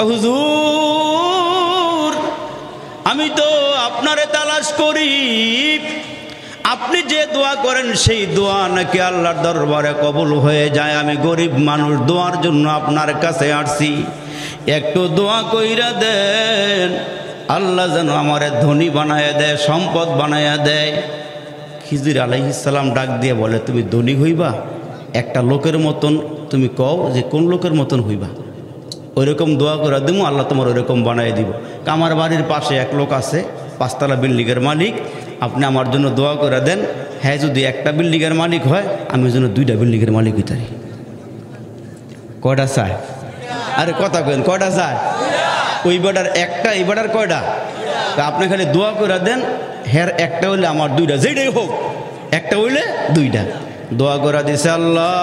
হুজুর আমি তো আপনারে তালাশ করি, আপনি যে দোয়া করেন সেই দোয়া নাকি আল্লাহর দরবারে কবুল হয়ে যায়। আমি গরিব মানুষ, দোয়ার জন্য আপনার কাছে আসছি, একটু দোয়া কইরা দেন, আল্লাহ যেন আমারে ধনী বানায়া দেয়, সম্পদ বানায়া দেয়। খিজির আলাইহিস সালাম ডাক দিয়ে বলে, তুমি ধনী হইবা? একটা লোকের মতন তুমি কও যে কোন লোকের মতন হইবা, ওইরকম দোয়া করে দেবো, আল্লাহ তোমার ওইরকম বানিয়ে দিব। আমার বাড়ির পাশে এক লোক আছে, 5তলা বিল্ডিংয়ের মালিক, আপনি আমার জন্য দোয়া করে দেন, হ্যাঁ যদি একটা বিল্ডিংয়ের মালিক হয় আমি যেন 2টা বিল্ডিংয়ের মালিক হইতারি। কয়টা চায়? আরে কথা কেন, কয়টা চায়? ওই বেটার একটা, এই বেটার কয়টা? তা আপনি খালি দোয়া করে দেন, হ্যাঁ একটা হইলে আমার 2টা, যেটাই হোক একটা হইলে 2টা। দোয়া করে দিছে, আল্লাহ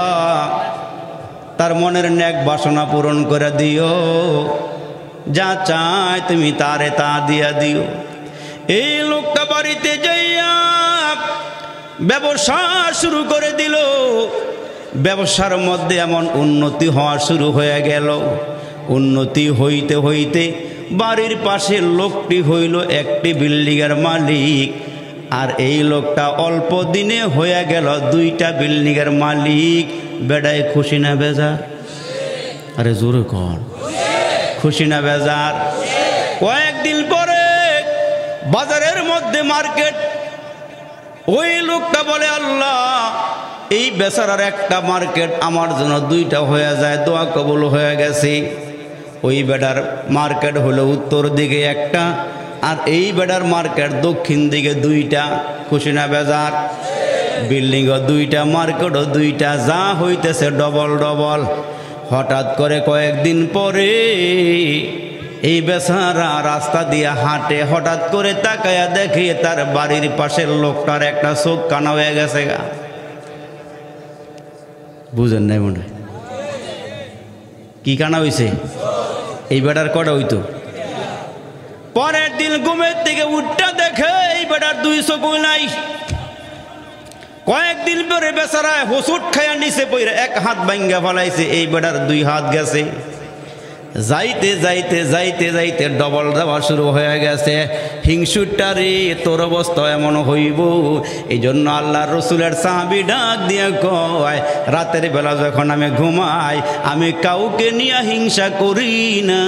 তার মনের নেক বাসনা পূরণ করে দিও, যা চায় তুমি তারে তা দিয়া দিও। এই লোকটা বাড়িতে যাইয়া ব্যবসা শুরু করে দিল, ব্যবসার মধ্যে এমন উন্নতি হওয়া শুরু হয়ে গেল। উন্নতি হইতে হইতে বাড়ির পাশের লোকটি হইল একটি বিল্ডিংয়ের মালিক, আর এই লোকটা অল্প দিনে হয়ে গেল 2টা বিল্ডিংয়ের মালিক। বেড়ায় খুশি না বেজার? আরে জোরে কন, খুশি না বেজার? কয়েকদিন পরে বাজারের মধ্যে মার্কেট, ওই লোকটা বলে, আল্লাহ এই বেচারার একটা মার্কেট আমার জন্য 2টা হয়ে যায়, দোয়া কবুল হয়ে গেছে। ওই বেটার মার্কেট হলো উত্তর দিকে একটা, আর এই বেটার মার্কেট দক্ষিণ দিকে 2টা। খুশি না বেজার? বিল্ডিংও 2টা, মার্কেটও 2টা, যা হইতেছে ডবল ডবল। হঠাৎ করে কয়েকদিন পরে এই বেচারা রাস্তা দিয়ে হাঁটে, হঠাৎ করে তাকায়া দেখে তার বাড়ির পাশের লোকটার একটা চোখ কানা হয়ে গেছে গা। বুঝেন নাই মনে হয়? কি কানা হইছে? এই বেটার কটা হইতো? পরের দিন ঘুমের থেকে উঠটা দেখে এই বেটার 2 চোখ নাই। কয়েকদিন পরে বেচারায় হোঁচট খায়া নিচে পড়ে এক হাত ভাঙ্গা ফেলাইছে, এই বেটার 2 হাত গেছে। যাইতে যাইতে যাইতে যাইতে ডবল দেওয়া শুরু হয়ে গেছে। হিংসুটারে তোর অবস্থা এমন হইব। এই জন্য আল্লাহর রসুলের সাহাবী ডাক দিয়ে কয়, রাতের বেলা যখন আমি ঘুমাই আমি কাউকে নিয়ে হিংসা করি না,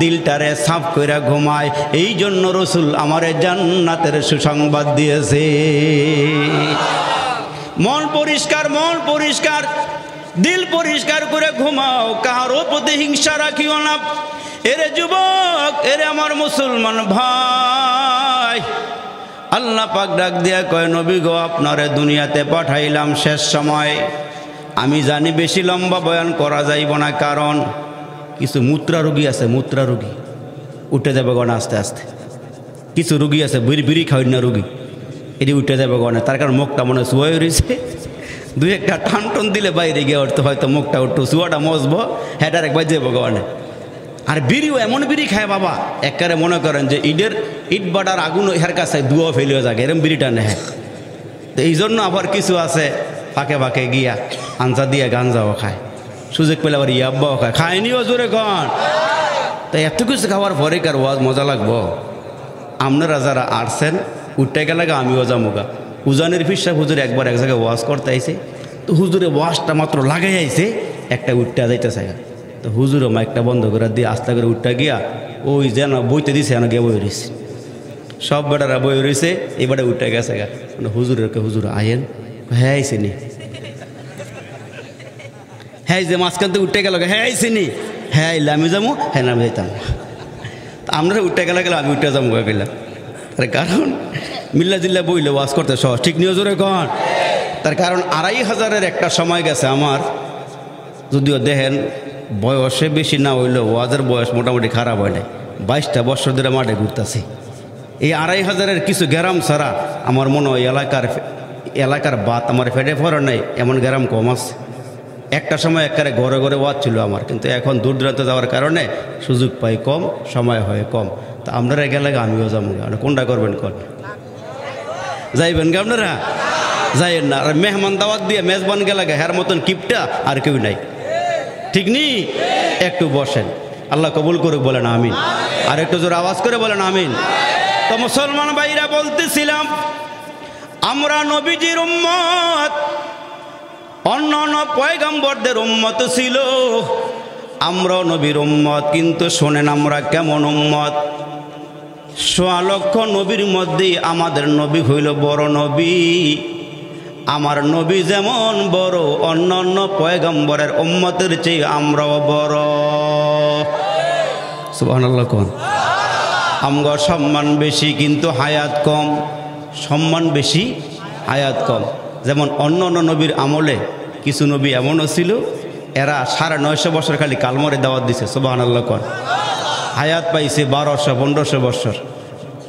দিলটারে সাফ করে ঘুমাই। এই জন্য রসুল আমারে জান্নাতের সুসংবাদ দিয়েছে। মন পরিষ্কার, মন পরিষ্কার, দিল পরিষ্কার করে ঘুমাও, কারো প্রতি হিংসা রাখিও না। এরে যুবক, এরে আমার মুসলমান ভাই, আল্লাহ পাক ডাক দিয়া কয়, নবী গো আপনারে দুনিয়াতে পাঠাইলাম শেষ সময়। আমি জানি বেশি লম্বা বয়ান করা যাইব না, কারণ কিছু মূত্রা রোগী আছে, মূত্রা রোগী উঠে যাবে গনা আস্তে আস্তে। কিছু রোগী আছে বিড়ি খাওয়াই না রোগী, এটি উঠে যাবে গনে, তার কারণ মুখটা মনে শুয়ে রয়েছে। 2-একটা টান টন দিলে বাইরে গিয়ে উঠতে হয়তো মুখটা উঠতো, শুয়াটা মজবো, হ্যাঁ একবার যাবো গনে। আর বিড়িও এমন বিড়ি খায় বাবা, একবারে মনে করেন যে ইট বাটার আগুন ইহার কাছে দুয়া ফেলিও যাকে, এরম বিড়িটা নেয়। তো এই জন্য আবার কিছু আছে ফাঁকে ফাঁকে গিয়া আনসা দিয়ে গাঞ্জাও খায়, সুযোগ পেলে আবার ইয়াব্বাও খায়। খায়নিও জোরে কন। তাই এত কিছু খাওয়ার পরে কার ওয়াজ মজা লাগবো? আপনারা যারা আসছেন উঠতে গেলে আমিও যামুগা। উজানের ফিরসাহ হুজুর একবার এক জায়গায় ওয়াজ করতে আইছে, তো হুজুরে ওয়াজটা মাত্র লাগাই আইছে, একটা উঠতে যাইতেছে। তো হুজুরও মাইকটা বন্ধ করে দিয়ে আস্তে করে উঠতে গিয়া ওই যেন বইতে দিছে এনে গিয়ে বই রয়েছে, সব বেটারা বই রয়েছে, এবারে উঠতে গেছে গা। মানে হুজুরকে হুজুর আয়েন, হ্যাঁ আইসি নি, হ্যাঁ যে মাঝখান থেকে উঠতে গেল, হ্যাঁ আইসি নি, হ্যাঁ আইলে আমি যাবো, হ্যাঁ আমি যাইতাম। আমরা উঠতে গেলে আমি উঠতে যাবো গেলাম। তার কারণ মিল্লা জিল্লা বইলে ওয়াজ করতে সহজ, ঠিক নিয়ে জোরে কন। তার কারণ 2500-এর একটা সময় গেছে আমার, যদিও দেখেন বয়সে বেশি না হইলেও ওয়াজের বয়স মোটামুটি খারাপ হয় নাই। 22টা বছর ধরে মাঠে ঘুরতেছি। এই 2500-এর কিছু গ্রাম ছাড়া আমার মনে হয় এলাকার বাত আমার ফেটে পড়ে নাই, এমন গ্রাম কম আছে। একটা সময় একবারে ঘরে ঘরে ওয়াজ ছিল আমার, কিন্তু এখন দূর দূরান্ত যাওয়ার কারণে সুযোগ পাই কম, সময় হয় কম। তা আপনারা গেলে আমিও যাবো, কোনটা করবেন কন? যাইবেন গে আপনারা? যাইবেন না? আর মেহমান দাওয়াত দিয়ে মেজবান গেলে হ্যার মতন কিপটা আর কেউ নাই, ঠিক নি? একটু বসেন। আল্লাহ কবুল করুক, বলেন আমিন। আর একটু জোর আওয়াজ করে বলেন আমিন। তো মুসলমান ভাইরা বলতেছিলাম, আমরা নবীজির উম্মত, অন্য অন্য পয়গম্বরদের উম্মত ছিল, আমরাও নবীর উম্মত। কিন্তু শোনেন আমরা কেমন উম্মত। ১৬ লক্ষ নবীর মধ্যে আমাদের নবী হইল বড় নবী। আমার নবী যেমন বড়, অন্য অন্য পয়গম্বরের উম্মতের চেয়ে আমরাও বড়। সুবহানাল্লাহ কোন। আমগো সম্মান বেশি কিন্তু হায়াত কম। সম্মান বেশি, হায়াত কম। যেমন অন্য অন্য নবীর আমলে কিছু নবী এমনও ছিল, এরা ৯৫০ বছর খালি কালমরে দাওয়াত দিছে। সুবহানাল্লাহ কোন। হায়াত পাইছে ১২০০-১৫০০ বছর।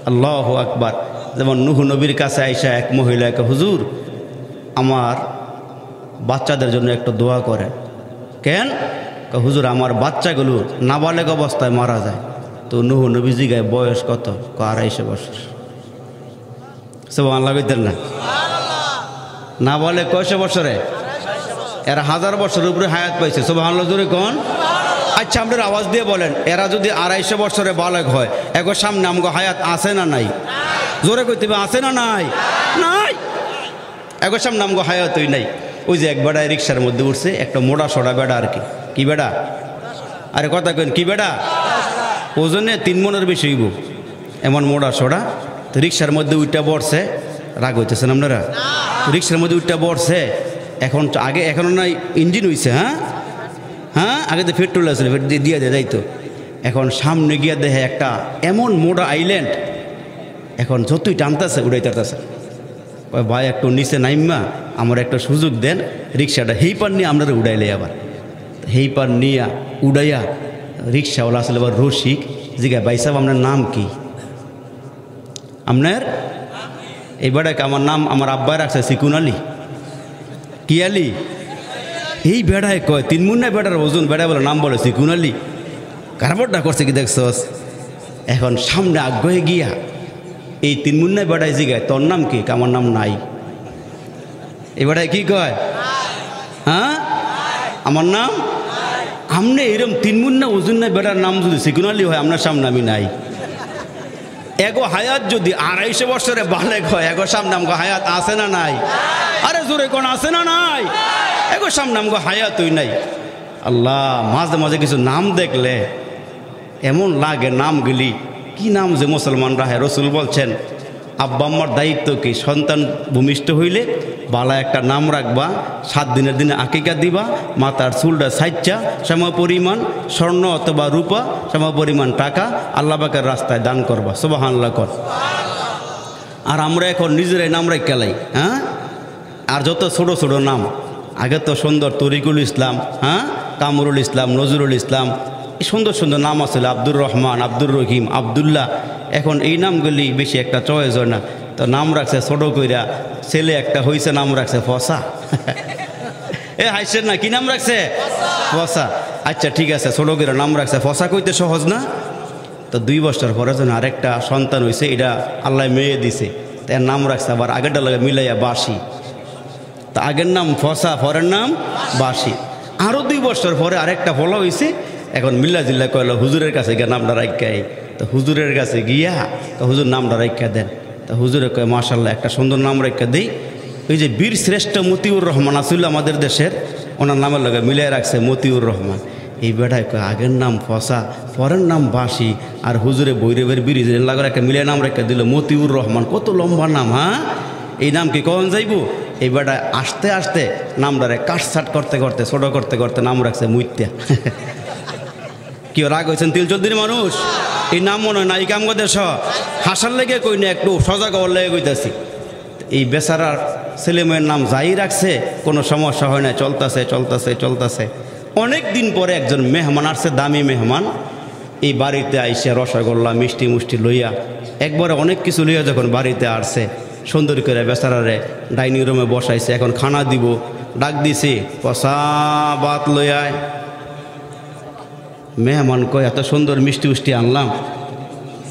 আল্লাহু আকবার। যেমন নূহ নবীর কাছে আইসা এক মহিলা, এক হুজুর আমার বাচ্চাদের জন্য একটু দোয়া করেন। কেন? হুজুর আমার বাচ্চাগুলো নাবালেগ অবস্থায় মারা যায়। তো নূহ নবীজি গায়ে বয়স কত? ২৫০ বছর। সুবহানাল্লাহ কইতেন না? নাবালেগ কয়শো বছরে? এরা ১০০০ বছরের উপরে হায়াত পাইছে। সুবহানাল্লাহ জোরে কোন। আচ্ছা আপনার আওয়াজ দিয়ে বলেন, এরা যদি ২৫০ বছরে বালেগ হয়, একবার সামনে আমগো হায়াত আছে না নাই? জোরে কইতে হবে, আছে না নাই? নাই। একবার সামনে আমগো হায়াতই নাই। ওই যে এক বেড়ায় রিক্সার মধ্যে উঠছে, একটা মোড়া সোড়া বেড়া আর কি। কি বেড়া? আরে কথা কেন, কি বেড়া? ওজনে ৩ মনের বেশি হইব, এমন মোড়া সোড়া। তো রিক্সার মধ্যে উইটা বসছে। রাগ হইতেছেন আপনারা? রিক্সার মধ্যে উইটা বসছে। এখন আগে এখনো নাই ইঞ্জিন হইছে। হ্যাঁ আগে তো পেট্রোল আসলে দিয়ে যাইতো। এখন সামনে গিয়া দেখে একটা এমন মোড়া আইল্যান্ড। এখন যতই টানতেছে উড়াইতেছে। ভাই একটু নিচে নাইম্মা আমার একটা সুযোগ দেন, রিক্সাটা হেইপার নিয়ে আপনারা উড়াইলে। আবার হেইপার নিয়ে উড়াইয়া রিক্সাওয়ালা আসলে আবার রসিক জিজ্ঞাসা, ভাই সাহেব আপনার নাম কি? আপনার এই বেড়াকে আমার নাম আমার আব্বাই রাখছে সিকুন আলী। কি আলী? এই বেড়ায় কয় ৩ মুন্না বেড়ার ওজন। বেড়া বলে নাম বলে সিকুন আলী। কারবারটা করছে কি দেখছস? এখন সামনে আগ্রহে গিয়া এই ৩ মুন্না বেড়ায় জিগায়, তোর নাম কি? আমার নাম নাই। এই বেড়ায় কি কয়? আমার নাম। আমনে এরম ৩ মুন্না ওজন না বেড়ার নাম যদি সিকুন আলী হয়, আপনার সামনে আমি নাই। এগো হায়াত যদি ২৫০ বছরে বালেগ হয়, এগো সামনে আমগো হায়াত আছে না নাই? আরে জোরে কোন, আছে না নাই? এগো সামনে আমগো হায়াতই নাই। আল্লাহ, মাঝে মাঝে কিছু নাম দেখলে এমন লাগে, নামগুলি কি নাম যে মুসলমানরা হয়। রসুল বলছেন, আব্বা আম্মার দায়িত্ব কি? সন্তান ভূমিষ্ঠ হইলে বালা একটা নাম রাখবা, ৭ দিনের দিনে আকিকা দিবা, মাথার চুলটা সাইচ্চা সম পরিমাণ স্বর্ণ অথবা রূপা, সম পরিমাণ টাকা আল্লাহ পাকের রাস্তায় দান করবা। সুবহানাল্লাহ কর। আর আমরা এখন নিজেরাই নাম রাখলাই। আর যত ছোট ছোট নাম, আগে তো সুন্দর তরিকুল ইসলাম, কামরুল ইসলাম, নজরুল ইসলাম, এই সুন্দর সুন্দর নাম আছে, আব্দুর রহমান, আব্দুর রহিম, আবদুল্লাহ। এখন এই নামগুলি বেশি একটা চয়েস হয় না, তো নাম রাখছে ছোট কইরা। ছেলে একটা হয়েছে, নাম রাখছে ফসা। এ হাসছেন না? কি নাম রাখছে? ফসা। আচ্ছা ঠিক আছে, ছোট কইরা নাম রাখছে ফসা। কইতে সহজ না? তো 2 বছর পরে যখন আরেকটা সন্তান হয়েছে, এটা আল্লাহ মেয়ে দিছে, তার নাম রাখছে আবার আগেরটা লাগে মিলাইয়া বাসি। তা আগের নাম ফসা, পরের নাম বাসি। আরও 2 বছর পরে আরেকটা ফলা হয়েছে, এখন মিল্লা জিল্লা কইল হুজুরের কাছে গিয়ে নামটা রাখাই। তো হুজুরের কাছে গিয়া তো হুজুর নামটা রাখা দেন। তো হুজুরে কয় মাশাল্লাহ একটা সুন্দর নাম রাখা দিই। ওই যে বীর শ্রেষ্ঠ মতিউর রহমান আসল আমাদের দেশের, ওনার নামের লগে মিলিয়ে রাখছে মতিউর রহমান। এই বেটায় কয় আগের নাম ফসা, পরের নাম বাসি, আর হুজুরে বৈরবের ব্রিজের লাগার একটা মিলিয়ে নাম রেখে দিল মতিউর রহমান। কত লম্বা নাম! এই নাম কি কখন যাইব? এই বেটায় আস্তে আস্তে নামটারে কাটছাট করতে করতে, ছোট করতে করতে নাম রাখছে মুইত্যা। কি রাগ হয়েছেন? 3-4 মানুষ এই নাম মনে হয় না। এই কাম করতে হাসার লেগে কই না, একটু সজাগ হওয়ার লেগে কইতাছি। এই বেচারার ছেলে মেয়ের নাম যাই রাখছে, কোনো সমস্যা হয় না, চলতেছে চলতেছে চলতেছে। অনেক দিন পরে একজন মেহমান আসছে, দামি মেহমান। এই বাড়িতে আইসে রসগোল্লা মিষ্টি মুষ্টি লইয়া, একবারে অনেক কিছু লইয়া যখন বাড়িতে আসছে, সুন্দর করে বেচারারে ডাইনিং রুমে বসাইছে। এখন খানা দিব, ডাক দিছি, কষা ভাত লইয়ায়। মেহমান কয় এত সুন্দর মিষ্টি উষ্টি আনলাম,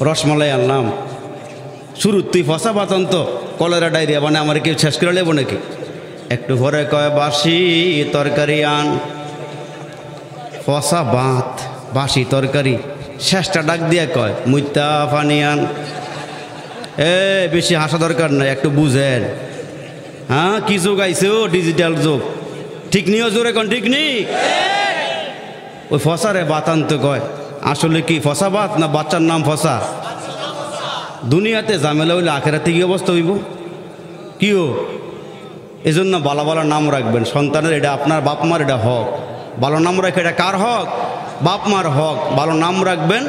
রসমালাই আনলাম, শুরু তুই ফসা ভাত আনত, কলেরা ডায়রিয়া মানে আমার কেউ শেষ করে নেব নাকি? একটু ঘরে কয় বাসি তরকারি আন। ফসা ভাত, বাসি তরকারি শেষটা ডাক দিয়ে কয় মুইতা ফানিয়ান। বেশি হাসা দরকার নাই, একটু বুঝেন। হ্যাঁ কি যুগ আইছে, ও ডিজিটাল যুগ। ঠিক নিও জোরে কোন ঠিক নি? ওই ফসারে বাতান্ত কয়, আসলে কি ফসা বাত না বাচ্চার নাম ফসা? দুনিয়াতে ঝামেলা হইলে আখেরাতে কি অবস্থা হইব? কিও এজন্য বালা বালা নাম রাখবেন সন্তানের, এটা আপনার বাপ মার এটা হক। ভালো নাম রাখে, এটা কার হক? বাপ মার হক। ভালো নাম রাখবেন।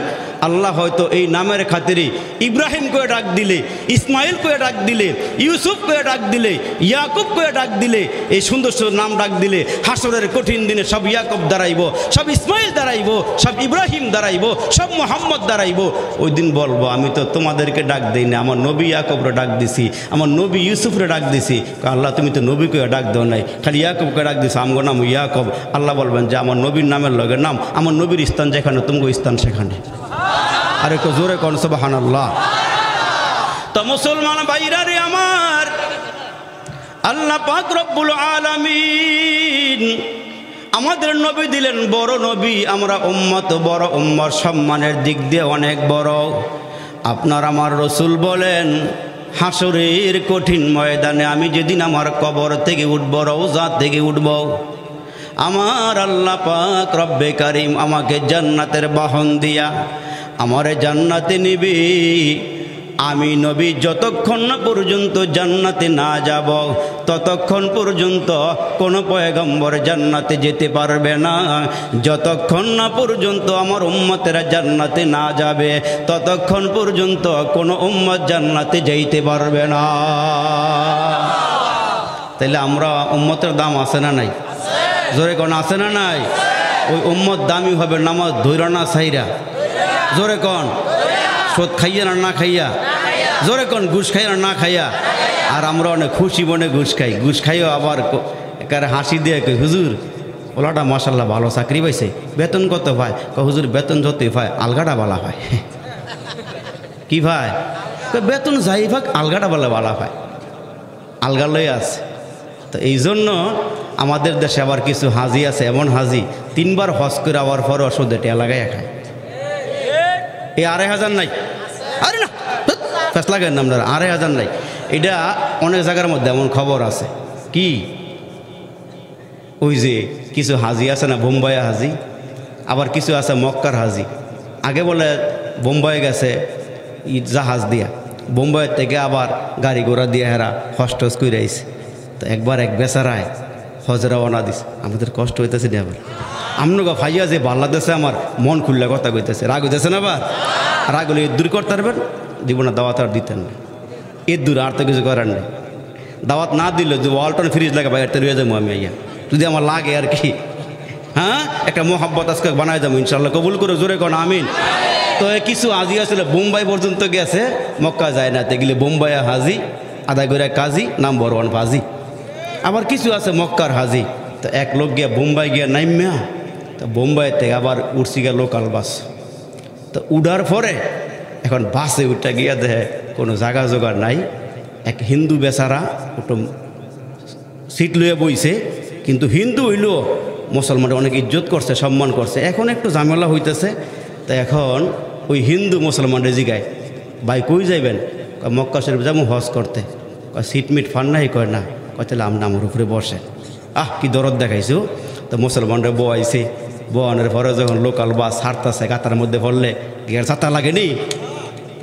আল্লাহ হয়তো এই নামের খাতিরে ইব্রাহিম করে ডাক দিলে, ইসমাইল করে ডাক দিলে, ইউসুফ করে ডাক দিলে, ইয়াকুব করে ডাক দিলে, এই সুন্দর সুন্দর নাম ডাক দিলে হাসরের কঠিন দিনে সব ইয়াকুব দাঁড়াইব, সব ইসমাইল দাঁড়াইব, সব ইব্রাহিম দাঁড়াইব, সব মোহাম্মদ দাঁড়াইব। ওই দিন বলবো আমি তো তোমাদেরকে ডাক দিই না, আমার নবী ইয়াকুবরে ডাক দিছি, আমার নবী ইউসুফরে ডাক দিছি। আল্লাহ তুমি তো নবীকে ডাক দাও নাই, খালি ইয়াকুবকে ডাক দিছো, আমগো নাম ইয়াকুব। আল্লাহ বলবেন যে আমার নবীর নামের লগের নাম, আমার নবীর স্থান যেখানে তুমগো স্থান সেখানে। আর একটু জোরে কোন সুবহানাল্লাহ। তো মুসলমান ভাইরা রে আমার, আল্লাহ পাক রব্বুল আলামিন আমাদের নবী দিলেন বড় নবী। আমরা উম্মত, বড় উম্মত সম্মানের দিক দিয়ে অনেক বড়। আপনার আমার রসুল বলেন হাসরের কঠিন ময়দানে আমি যেদিন আমার কবর থেকে উঠব, রওজা থেকে উঠব, আমার আল্লাহ পাক রব্বে কারিম আমাকে জান্নাতের বাহন দিয়া আমারে জান্নাতে নিবি। আমি নবী যতক্ষণ না পর্যন্ত জান্নাতে না যাব, ততক্ষণ পর্যন্ত কোনো পয়গম্বর জান্নাতে যেতে পারবে না। যতক্ষণ না পর্যন্ত আমার উম্মতেরা জান্নাতে না যাবে, ততক্ষণ পর্যন্ত কোনো উম্মত জান্নাতে যাইতে পারবে না। তাইলে আমরা উম্মতের দাম আছে না নাই? জোরে কোন আছে না নাই? ওই উম্মত দামি হবে নামাজ ধৈরা না ছাইরা। জোরে কন সুদ খাইয়া না না খাইয়া? জোরে কন ঘুষ খাইয়া না না খাইয়া? আর আমরা অনেক খুশি মনে ঘুষ খাই, ঘুষ খাইও আবার একারে হাসি দিয়ে কই হুজুর ওলাটা মাশাল্লাহ ভালো চাকরি পাইছে, বেতন কত পায়? হুজুর বেতন যতই পায় আলগাটা বালা পায়। কি ভাই? বেতন যাই ভাগ আলগাটা বলে বালা পায়, আলগা লই আছে। তো এই জন্য আমাদের দেশে আবার কিছু হাজি আছে, এমন হাজি 3 বার হজ করে আবার পরে ওষুধে টেয়া লাগাই খায়। এই 2500 নাই? আরে না ফেস লাগাই না আপনারা, 2500 নাই। এটা অনেক জায়গার মধ্যে এমন খবর আছে। কি ওই যে কিছু হাজি আছে না বোম্বাই হাজি, আবার কিছু আছে মক্কার হাজি। আগে বলে বোম্বাই গেছে জাহাজ দিয়া, বোম্বাইয়ের থেকে আবার গাড়ি ঘোড়া দিয়ে হেরা হস্টস করে আইছে। তো একবার এক বেচারায় হজরা ওনা দিস, আমাদের কষ্ট হইতেছে না। আবার আপনাকে ভাইয়া যে বাংলাদেশে আমার মন খুললে কথা কইতেছে, রাগ হইতেছে না? আবার রাগ হলে দূর করতে পারবেন, দিব না দাওয়াত আর দিতেন না, এর দূর আর তো কিছু করার নেই। দাওয়াত না দিলে যে ওয়ালটন ফ্রিজ লাগে বাইরে রয়ে যাবো আমি, আইয়া যদি আমার লাগে আর কি। হ্যাঁ একটা মোহাব্বত আজকে বানাই যাবো ইনশাল্লাহ, কবুল করে জোরে কোন আমিন। তো কিছু হাজি আসলে বোম্বাই পর্যন্ত গেছে, মক্কা যায় না, গেলে বোম্বাইয়া হাজি আদায় করে কাজী, নাম বরওয়ান ফাজি। আবার কিছু আছে মক্কার হাজি। তো এক লোক গিয়া বোম্বাই গিয়া নাইম্যা, তো বোম্বাই থেকে আবার উঠছি গিয়া লোকাল বাস। তো উঠার পরে এখন বাসে উঠা গিয়া দেখে কোনো জায়গা জোগাড় নাই। এক হিন্দু বেচারা ওটা সিট লইয়া বইছে, কিন্তু হিন্দু হইলেও মুসলমানের অনেক ইজ্জত করছে, সম্মান করছে। এখন একটু ঝামেলা হইতেছে। তো এখন ওই হিন্দু মুসলমানের জিগায়, ভাই কই যাইবেন? মক্কা শরীফ যাবো হজ করতে। সিট মিট ফান নাই? কয় না। কয় তাহলে আপনি আমার উপরে বসে। কি দরদ দেখাইছো। তো মুসলমানরা বয়াইছে, বয়ানোর পরে যখন লোকাল বাস ছাড়তেছে, কাতার মধ্যে পড়লে গিয়ার ছাতা লাগেনি।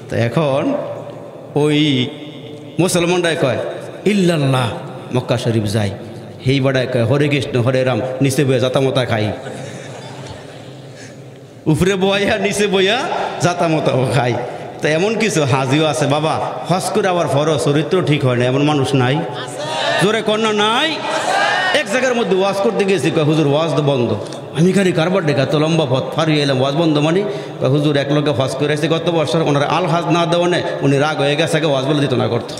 তো এখন ওই মুসলমানরাই কয় ইল্লাল্লাহ, মক্কা শরীফ যাই। হেই বাড়ায় কয় হরে কৃষ্ণ হরে রাম, নিচে বইয়া জাতামতা খাই। উপরে বইয়া নিচে বইয়া জাতামতা খাই। তো এমন কিছু হাজিও আছে বাবা, হজ করে আবার ফরজ, চরিত্র ঠিক হয় না, এমন মানুষ নাই? জোরে কন্যা নাই? এক জায়গার মধ্যে ওয়াজ করতে গেছি, কয় হুজুর ওয়াজ তো বন্ধ। আমি খালি কারবার ডেকা তো লম্বা পথ ফারিয়ে এলাম, ওয়াজ বন্ধ মানে? কয় হুজুর এক লোকে হজ করে এসে গত বছর, ওনারা আল হাজ না দেওয়ানে উনি রাগ হয়ে গেছে, আগে ওয়াজ বলে দিত না করতো।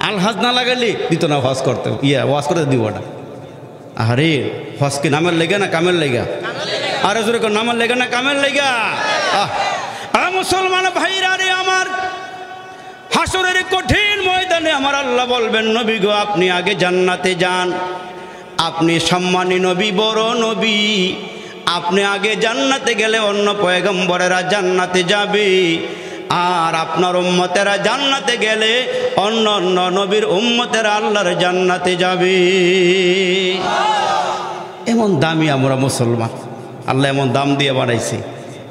আল হাজ না লাগালি দিত না হজ করতে, ওয়াজ করে দিব না। আরে হজ কি নামের লেগা না কামের লেগা? আরে জোরে কর, নামের লেগা না কামের লেগা? মুসলমান ভাইরা রে আমার, হাসরের কঠিন ময়দানে আমার আল্লাহ বলবেন নবী গো আপনি আগে জান্নাতে যান, আপনি সম্মানী নবী, বড় নবী, আপনি আগে জান্নাতে গেলে অন্য পয়গম্বরেরা জান্নাতে যাবে, আর আপনার উম্মতেরা জান্নাতে গেলে অন্য অন্য নবীর উম্মতেরা আল্লাহর জান্নাতে যাবে। এমন দামি আমরা মুসলমান, আল্লাহ এমন দাম দিয়ে বানাইছে।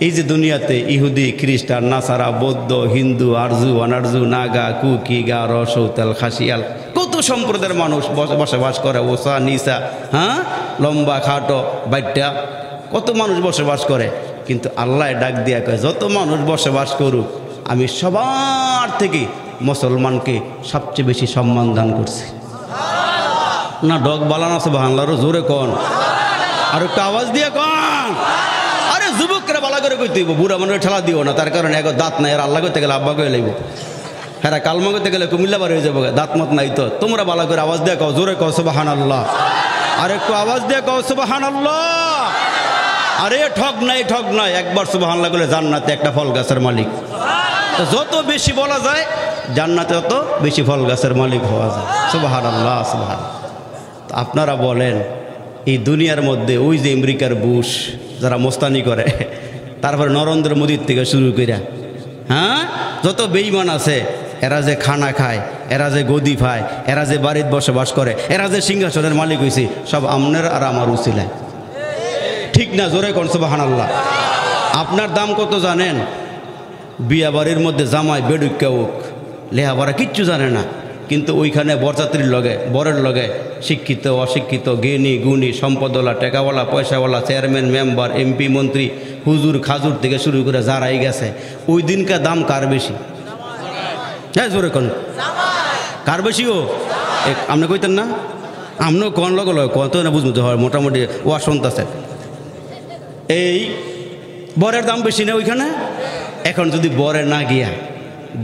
এই যে দুনিয়াতে ইহুদি, খ্রিস্টান, নাসারা, বৌদ্ধ, হিন্দু, আরজু, অনারজু, নাগা, কুকি, গারো, সৌতাল, খাসিয়াল, কত সম্প্রদায়ের মানুষ বসবাস করে। ওসা, নিসা, হ্যাঁ, লম্বা, খাটো, বাইটা, কত মানুষ বসবাস করে। কিন্তু আল্লাহ ডাক দিয়া কয়, যত মানুষ বসবাস করুক, আমি সবার থেকে মুসলমানকে সবচেয়ে বেশি সম্মান দান করছি। না ডগ বালান আছে বাংলারও জোরে কন, আর একটু আওয়াজ দিয়ে কন। আরে যুবকরা বালা করে কইতে হইব, বুড়া মানুষ ঠেলা দিও না। তার কারণে এক দাঁত নাই, আর আল্লাহ করতে গেলে আব্বা করে লাগবো। হ্যাঁ, কালমা করতে গেলে কুমিল্লা বার হয়ে যাবো, দাঁত মত নাই তো। তোমরা বালা করে আওয়াজ দিয়ে কও, জোরে কও সুবহানাল্লাহ। আর একটু আওয়াজ দিয়ে কও সুবহানাল্লাহ। আরে ঠক নাই, ঠক নাই, একবার সুবহানাল্লাহ বলে জান্নাতে একটা ফল গাছের মালিক। তো যত বেশি বলা যায় জান্নাতে তত বেশি ফল গাছের মালিক হওয়া যায়। সুবহানাল্লাহ, সুবহানাল্লাহ। তো আপনারা বলেন, এই দুনিয়ার মধ্যে ওই যে আমেরিকার বুশ যারা মোস্তানি করে, তারপরে নরেন্দ্র মোদীর থেকে শুরু করে, হ্যাঁ, যত বেঈমান আছে, এরা যে খানা খায়, এরা যে গদি পায়, এরা যে বাড়িতে বসবাস করে, এরা যে সিংহাসনের মালিক হয়েছে, সব আপনার আর আমার উছিলায়। ঠিক না? জোরে কোন সুবহানাল্লাহ। আপনার দাম কত জানেন? বিয়া বাড়ির মধ্যে জামাই বেডুক্কা হোক, লেহাপড়া কিচ্ছু জানে না, কিন্তু ওইখানে বরযাত্রীর লগে, বরের লগে শিক্ষিত, অশিক্ষিত, জ্ঞানী, গুণী, সম্পদওয়ালা, টাকাওয়ালা, পয়সাওয়ালা, চেয়ারম্যান, মেম্বার, এমপি, মন্ত্রী, হুজুর, খাজুর থেকে শুরু করে যারাই গেছে, ওই দিনকার দাম কার বেশি? হ্যাঁ, জোরে কোন, কার বেশি? ও আপনি কইতেন না? আপনিও কন লগ লগ কত না বুঝতে হয়, মোটামুটি ওয়া শুনতেছে। এই বরের দাম বেশি না ওইখানে? এখন যদি বরে না গিয়া,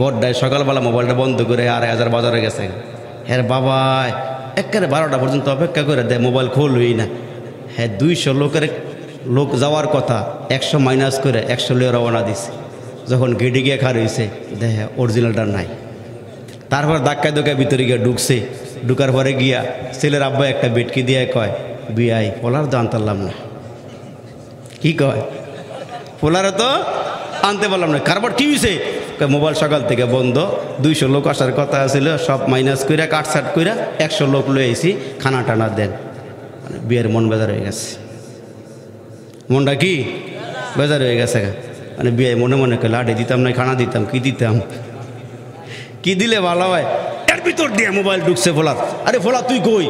বরটায় সকালবেলা মোবাইলটা বন্ধ করে 2,500 বাজারে গেছে, হ্যাঁ বাবা একেবারে 12টা পর্যন্ত অপেক্ষা করে দেয়, মোবাইল খোলই না। হ্যাঁ, 200 লোক যাওয়ার কথা, 100 মাইনাস করে 100 লিয়ে রওনা দিছে। যখন গেটে গিয়ে খার হয়েছে, দেখে অরিজিনালটা নাই। তারপর ধাক্কায় ধাক্কায় ভিতরে গিয়ে ঢুকছে। ঢুকার পরে গিয়া ছেলের আব্বা একটা বেটকি দিয়ে কয়, বিয়াই পোলার তো আনতারলাম না। কি কয়? পোলারে তো আনতে পারলাম না। কারবার কি হয়েছে? মোবাইল সকাল থেকে বন্ধ, 200 লোক আসার কথা ছিল, সব মাইনাস কইরা কাটসাট কইরা 100 লোক লয়ে আইছি, খানা টানা দেন। মানে বিয়ের মন বেজার হয়ে গেছে। মনটা কি বেজার হয়ে গেছে? মানে বিয়ে মনে মনে কে লাডি দিতাম না, খানা দিতাম, কি দিতাম, কি দিলে ভালো হয়? এর ভিতর দিয়ে মোবাইল ঢুকছে ফোলার। আরে ফোলা তুই কই?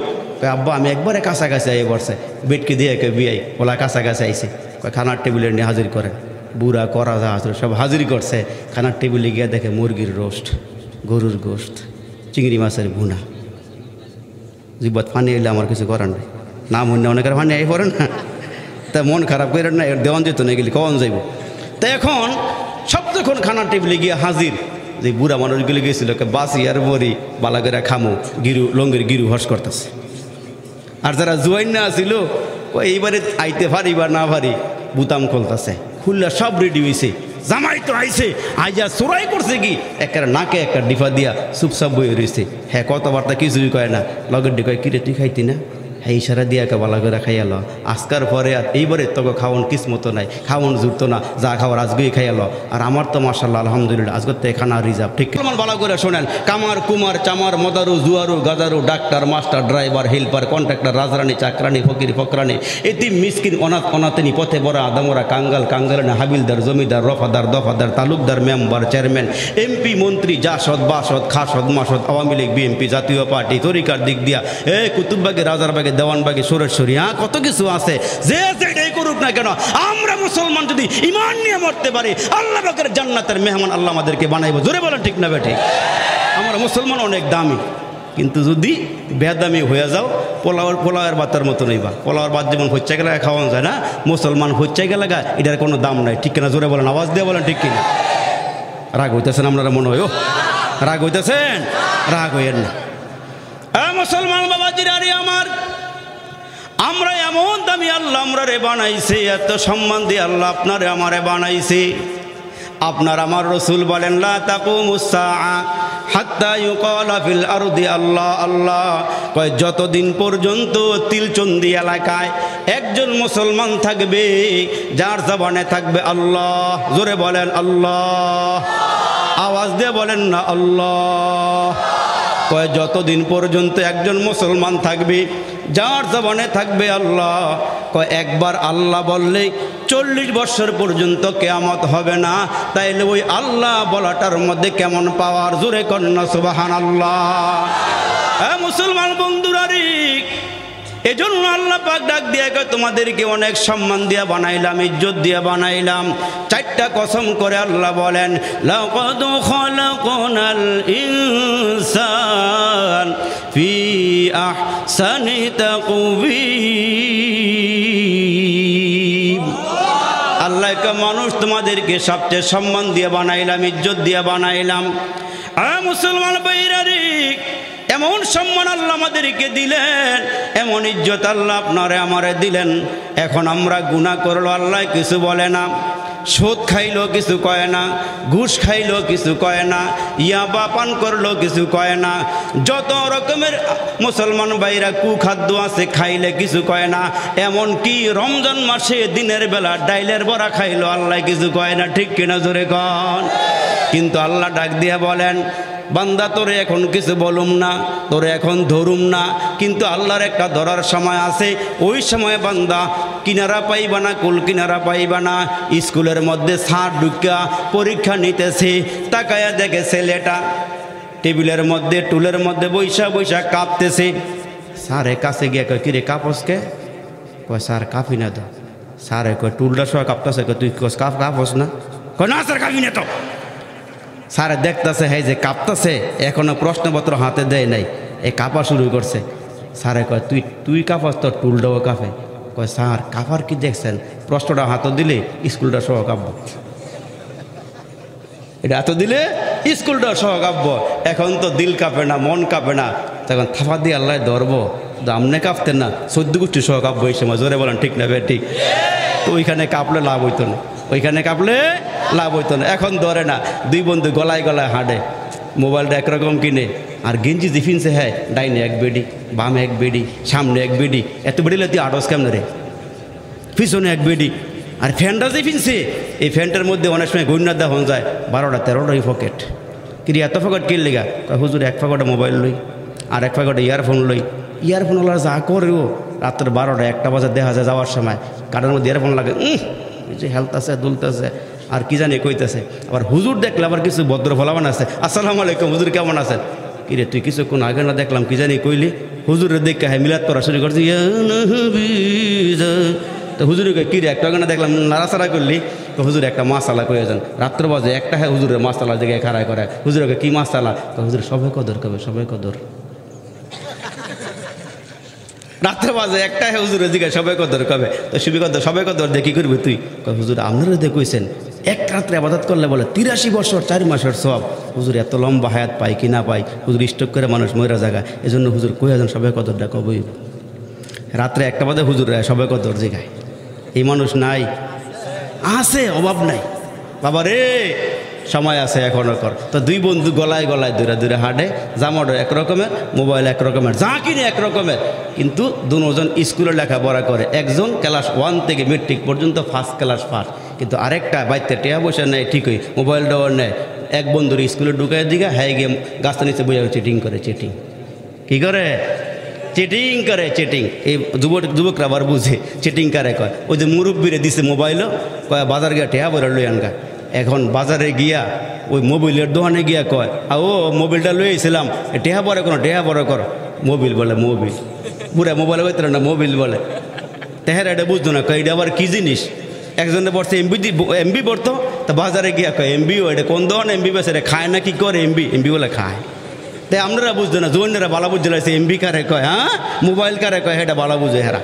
আব্বা আমি একবারে কাছাকাছি আই বসছে, বেটকে দিয়ে কে বিয়ে ফোলা কাছাকাছি আইছে, খানার টেবিলে নিয়ে হাজির করেন। বুড়া করা যা আছে সব হাজির করছে। খানার টেবিলে গিয়ে দেখে মুরগির রোস্ট, গরুর গোস্ত, চিংড়ি মাছের ভুনা। জিব্বাত পানি এলে আমার কিছু করার নেই, নাম হইনা অনেকের পানি আই পড়েন না, তা মন খারাপ করে না, এর দেওয়ান যেত না, গেলি কখন যাইব। তা এখন সব যখন খানার টেবিলে গিয়ে হাজির, যে বুড়া মানুষগুলি গেছিল বাসি আর মরি বালা করে খামো, গিরু লঙ্গের গিরু হর্ষ করতেছে। আর যারা জুয়াইন না আসিল, এইবারে আইতে পারি বা না পারি, বুতাম খুলতেছে, খুললে সব রেডি হয়েছে। জামাই তো আইছে, আইজা চোরাই করছে কি, একটা নাকে একটা ডিফা দিয়া চুপচাপ বয়ে রয়েছে। হ্যাঁ, কথাবার্তা কিছুই কয় না। লগের ডি কয়, কিরে তুই খাইতি না? হ্যাঁ, ইশারা দিয়া বালা করে খাইয়াল। আজকার পরে আর এইবারে তোকে খাওয়ান কিসমতো নাই, খাওয়ান জুড়তো না, যা খাওয়ার আজকেই খাইয়াল। আর আমার তো মাশাল্লাহ আলহামদুলিল্লাহ আজকের তো খানা রিজার্ভ। ঠিক বালা করে শোনেন, কামার, কুমার, চামার, মদারু, জুয়ারু, গাজারু, doctor, master, driver, helper, contractor, রাজরানী, চাকরানি, ফকির, ফকরানি, এতিম, মিসকিন, অনাথ, অনাথিনী, পথে বড়া, আদামরা, কাঙ্গাল, কাঙ্গালানি, হাবিলদার, জমিদার, রফাদার, দফাদার, তালুকদার, মেম্বার, চেয়ারম্যান, এমপি, মন্ত্রী, জাসদ, বাসদ, খাসদ, মাসদ, আওয়ামী লীগ, বিএনপি, জাতীয় পার্টি, তরিকার দিক দিয়া কুতুববাগে, রাজারবাগে, দেওয়ানবাগে, সরেশ্বরী, কত কিছু আছে। যে যেটাই করুক না কেন, আমরা মুসলমান যদি ঈমান নিয়ে মরতে পারি, আল্লাহ পাকের জান্নাতের মেহমান আল্লাহ আমাদেরকে বানাইবো। জোরে বলেন ঠিক না বেঠিক? আমরা মুসলমান অনেক দামি, কিন্তু যদি বেদামি হয়ে যাও, পোলাওয়ের বাতার মতো নইবা। পোলাওয়ের বাদ যেমন হচ্ছে গেলে খাওয়ানো যায় না, মুসলমান হচ্ছে গেলে এটার কোনো দাম নাই। ঠিক কিনা? জোরে বলেন, আওয়াজ দিয়ে বলেন ঠিক কিনা? রাগ হইতেছেন আপনারা মনে হয়? ও রাগ হইতেছেন? রাগ হইয়েন না। মুসলমান বাবাজিরা রে আমার, আমরা এমন দামি আল্লাহ আমরা রে বানাইছে, এত সম্মান দিয়ে আল্লাহ আপনারে আমারে বানাইছে। আপনার আমার রসুল বলেন, লা তাকুমুস সাআ হাত্তা ইউকালা ফিল আরদি আল্লাহ আল্লাহ, কয় যতদিন পর্যন্ত তিলচন্দি এলাকায় একজন মুসলমান থাকবে যার জবানে থাকবে আল্লাহ, জোরে বলেন আল্লাহ, আওয়াজ দিয়ে বলেন না আল্লাহ। কয় যতদিন পর্যন্ত একজন মুসলমান থাকবে যার জবানে থাকবে আল্লাহ, কয় একবার আল্লাহ বললেই 40 বছর পর্যন্ত কিয়ামত হবে না। তাইলে ওই আল্লাহ বলাটার মধ্যে কেমন পাওয়ার, জোরে কন্যা সুবহানাল্লাহ। হ্যাঁ মুসলমান বন্ধুরা রে, এজন্য আল্লাহ পাক ডাক দিয়ে কয় তোমাদেরকে অনেক সম্মান দিয়ে বানাইলাম, ইজ্জত দিয়ে বানাইলাম। 4টা কসম করে আল্লাহ বলেন, লাকাদ খালাকনাল ইনসান ফি আহসানি তাকওয়িম। আল্লাহ কে মানুষ তোমাদেরকে সবচেয়ে সম্মান দিয়ে বানাইলাম, ইজ্জত দিয়ে বানাইলাম। মুসলমান ভাইরা রে, এমন সম্মান আল্লাহ আমাদেরকে দিলেন, এমন ইজ্জত আল্লাহ আপনারে আমারে দিলেন। এখন আমরা গুনাহ করলো আল্লাহ কিছু বলে না, সুদ খাইলো কিছু কয় না, ঘুষ খাইলো কিছু কয় না, ইয়াবা পান করলো কিছু কয় না, যত রকমের মুসলমান ভাইরা কুখাদ্য আছে খাইলে কিছু কয় না। এমন কি রমজান মাসে দিনের বেলা ডাইলের বড়া খাইলো আল্লাহ কিছু কয় না, ঠিক কিনা জোরে কন। কিন্তু আল্লাহ ডাক দিয়ে বলেন, বান্দা তোরে এখন কিছু বলুম না, তোরে এখন ধরুম না, কিন্তু আল্লাহর একটা ধরার সময় আছে। ওই সময় বান্দা কিনারা পাইবা না, কুল কিনারা পাইবা না। স্কুলের মধ্যে স্যার ঢুকা পরীক্ষা নিতেছে, তাকায়া দেখে ছেলেটা টেবিলের মধ্যে টুলের মধ্যে বৈশা বৈশা কাঁপতেছে। স্যারের কাছে গিয়ে কয়, কিরে কাঁপসকে? কয় স্যার কাঁপি না তো। স্যারে কয় টুলটা সবাই কাঁপতেছে, তুই কাঁপস না? কয় না স্যার কাঁপি না তো। স্যারে দেখতেছে হ্যাঁ যে কাঁপতেছে, এখনো প্রশ্নপত্র হাতে দেয় নাই, এই কাঁপা শুরু করছে। স্যারে কয় তুই কাঁপাস, তোর টুলটাও কাঁপে। কয় স্যার কাঁপার কি দেখছেন, প্রশ্নটা হাতে দিলে স্কুলটা সহ কাঁপব, এটা হাতে দিলে স্কুলটা সহ কাঁপব। এখন তো দিল কাঁপে না, মন কাঁপে না, তখন থাপা দিয়ে আল্লাহ ধরবো। তো আমনে কাঁপতেন না, 14 গোষ্ঠী সহ কাঁপবো এই সময়, জোরে বলেন ঠিক না বে ঠিক। তো ওইখানে কাঁপলে লাভ হইতো না, ওইখানে কাঁপলে লাভ হইতো না। এখন ধরে না, 2 বন্ধু গলায় গলায় হাঁটে, মোবাইলটা একরকম কিনে, আর গেঞ্জি যে ফিনছে হ্যাঁ ডাইনে 1 বেডি, বামে 1 বেডি, সামনে 1 বেডি। এত বেডিলে তুই আড়স কেমন রে, পিছনে 1 বেডি। আর ফ্যানটা যে ফিনছে, এই ফ্যানটার মধ্যে অনেক সময় গন্যার দেওয়া যায় 12টা 13টাই পকেট। কিন্তু এত পকেট কিনলে গা? হুজুর 1 পকেটে মোবাইল লই, আর 1 পকেটে ইয়ারফোন লই। ইয়ারফোন ওলা যা করেও রাত্রে 12টা 1টা বাজে দেখা যায় যাওয়ার সময় কারোর মধ্যে ইয়ারফোন লাগে, যে হেলতেছে দুলতেছে আর কি জানি কইতেছে। আবার হুজুর দেখলে আবার কিছু ভদ্র ফলাবান আছে, আসসালামু আলাইকুম হুজুর কেমন আছেন? কিরে তুই কিছুক্ষণ আগে না দেখলাম কি জানি কইলি, হুজুরের দেখে হ্যাঁ মিলাদ করা শুরু করছি। তো হুজুরে কই কিরে একটু আগে না দেখলাম নাড়াচাড়া করলি? তো হুজুর একটা মাসালা কয়ে যান, রাত্র বাজে 1টা হ্যাঁ হুজুরের মাসালা জায়গায় খাড়াই করে। হুজুরকে কি মাসালা? হুজুর সবে কদর কবে, সবে কদর। রাত্রে বাজে 1টা হ্যাঁ হুজুরের জিগায় সবে কদর কবে? তো সবে কদর দিয়ে কী করবি তুই? হুজুর আপনারা দেখছেন 1 রাত্রে আবাদত করলে বলে 83 বছর 4 মাসের সব। হুজুর এত লম্বা হায়াত পাই কি না পাই, হুজুর স্টক করে মানুষ ময়রা জায়গা, এজন্য হুজুর কই আছেন সবে কদরটা কবই। রাত্রে 1টা বাজে হুজুর সবে কদর জিগায়। এই মানুষ নাই? আছে, অভাব নাই বাবা রে, সময় আছে এখনো কর। তো 2 বন্ধু গলায় গলায় দূরে দূরে হাঁটে, জামাটা 1 রকমের, মোবাইল 1 রকমের, যা কিনে 1 রকমের, কিন্তু দুজন স্কুলে লেখাপড়া করে। একজন ক্লাস 1 থেকে মেট্রিক পর্যন্ত ফার্স্ট ক্লাস পাস, কিন্তু আরেকটা বাইতে টেয়া বসে নেয়, ঠিকই মোবাইলটাও নেয়। 1 বন্ধুর স্কুলে ঢুকায় দিঘা, হ্যাঁ গিয়ে গাছটা নিচে বইয়া চিটিং করে। চিটিং কী করে? চিটিং করে, চিটিং। এই যুবকরা আবার বুঝে চিটিং কারে কয়। ওই যে মুরব্বীরে দিছে মোবাইলও, কয় বাজার গিয়া টেয়া বলে লই আনগা। এখন বাজারে গিয়া ওই মোবাইলের দোকানে গিয়া কয়, ও মোবাইলটা লইয়েছিলাম, টেহা বড় করো, টেহা বড় করো। মোবিল বলে, মোবিল পুরা মোবাইল হইতে না, মোবিল বলে। তেহার এটা বুঝতো না, কয় এটা আবার কী জিনিস। একজনে পড়ছে এমবি পড়তো, তা বাজারে গিয়া কয় এমবিও, এটা কোন দোকান এমবি বেছে, এটা খায় না কি করে? এমবি বলে খায়। তাই আপনারা বুঝতো না, জৈনরা ভালো বুঝতে লাগছে এমবি কারে কয়, হ্যাঁ মোবাইল কারে কয়, এটা ভালো বুঝে হেরা।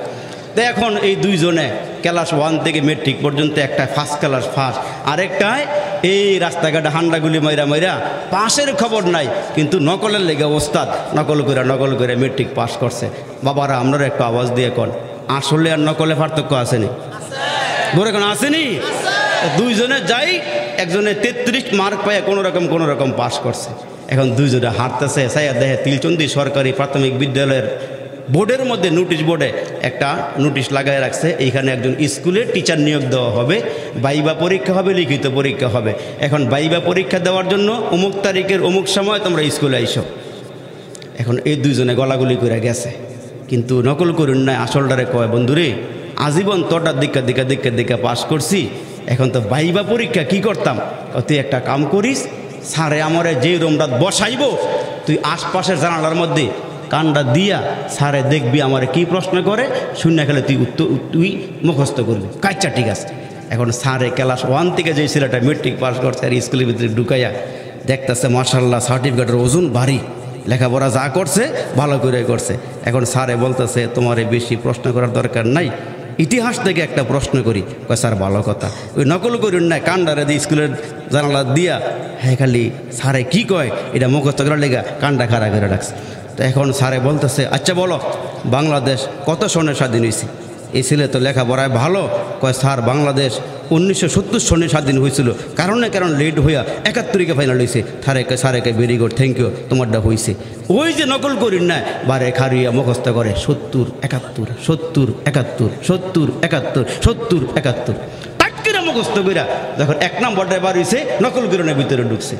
তো এখন এই 2 জনে ক্লাস 1 থেকে মেট্রিক পর্যন্ত, একটা ফার্স্ট ক্লাস ফার্স্ট, আরেকটায় এই রাস্তাঘাটে হান্ডাগুলি মাইরা মাইরা পাশের খবর নাই, কিন্তু নকলের লেগে ওস্তাদ, নকল করে মেট্রিক পাস করছে। বাবারা আপনারা একটু আওয়াজ দিয়ে কন, আসলে আর নকলে পার্থক্য আসেনি? বলে কেন আসেনি? 2 জনে যাই, একজনে 33 মার্ক পাইয়া কোনো রকম পাস করছে। এখন দুইজনে হাঁটতেছে, সাইয়া দেখে তিলচন্দি সরকারি প্রাথমিক বিদ্যালয়ের বোর্ডের মধ্যে নোটিশ বোর্ডে একটা নোটিশ লাগায় রাখছে, এইখানে একজন স্কুলের টিচার নিয়োগ দেওয়া হবে, বাইবা পরীক্ষা হবে, লিখিত পরীক্ষা হবে। এখন বাইবা পরীক্ষা দেওয়ার জন্য অমুক তারিখের অমুক সময় তোমরা স্কুলে আইসো। এখন এই দুইজনে গলাগুলি করে গেছে, কিন্তু নকল করুন না, আসলটারে কয় বন্ধুরে আজীবন তোটার দিকে পাস করছি, এখন তো বাইবা পরীক্ষা কি করতাম, তুই একটা কাম করিস, স্যারে আমারে যে রুমটা বসাইব তুই আশপাশের জানালার মধ্যে কানটা দিয়া স্যারে দেখবি আমারে কি প্রশ্ন করে, শূন্য খেলে তুই মুখস্থ করবি। কাচ্চা ঠিক আছে। এখন স্যারে ক্লাস 1 থেকে যে ছেলেটা মেট্রিক পাস করছে আর স্কুলের ভিতরে ঢুকাইয়া দেখতেছে মাশাআল্লাহ সার্টিফিকেটের ওজন ভারী, লেখাপড়া যা করছে ভালো করে করছে। এখন স্যারে বলতেছে তোমারে বেশি প্রশ্ন করার দরকার নাই, ইতিহাস থেকে একটা প্রশ্ন করি। কয় স্যার ভালো কথা, ওই নকল করুন না, কান্ডারে দিয়ে স্কুলের জানালা দিয়া হ্যাঁ খালি স্যারে কি কয় এটা মুখস্থ করার লেগা কান্ডা খাড়া করে রাখছে। তো এখন স্যারে বলতেছে আচ্ছা বলো বাংলাদেশ কত সনে স্বাধীন হয়েছে? এই ছেলে তো লেখাপড়ায় ভালো। কয় স্যার বাংলাদেশ 1970 সনে স্বাধীন হয়েছিল, কারণ লেট হইয়া 71-এ ফাইনাল হয়েছে। স্যারেকে ভেরি গুড, থ্যাংক ইউ, তোমারটা হয়েছে। ওই যে নকল করিন না বারে খারিয়া মুখস্থ করে 70 71 70 71 70 71 70 71 তাকিরা মুখস্থ কইরা যখন 1 নম্বরটা বার হয়েছে নকল করিনের ভিতরে ঢুকছে।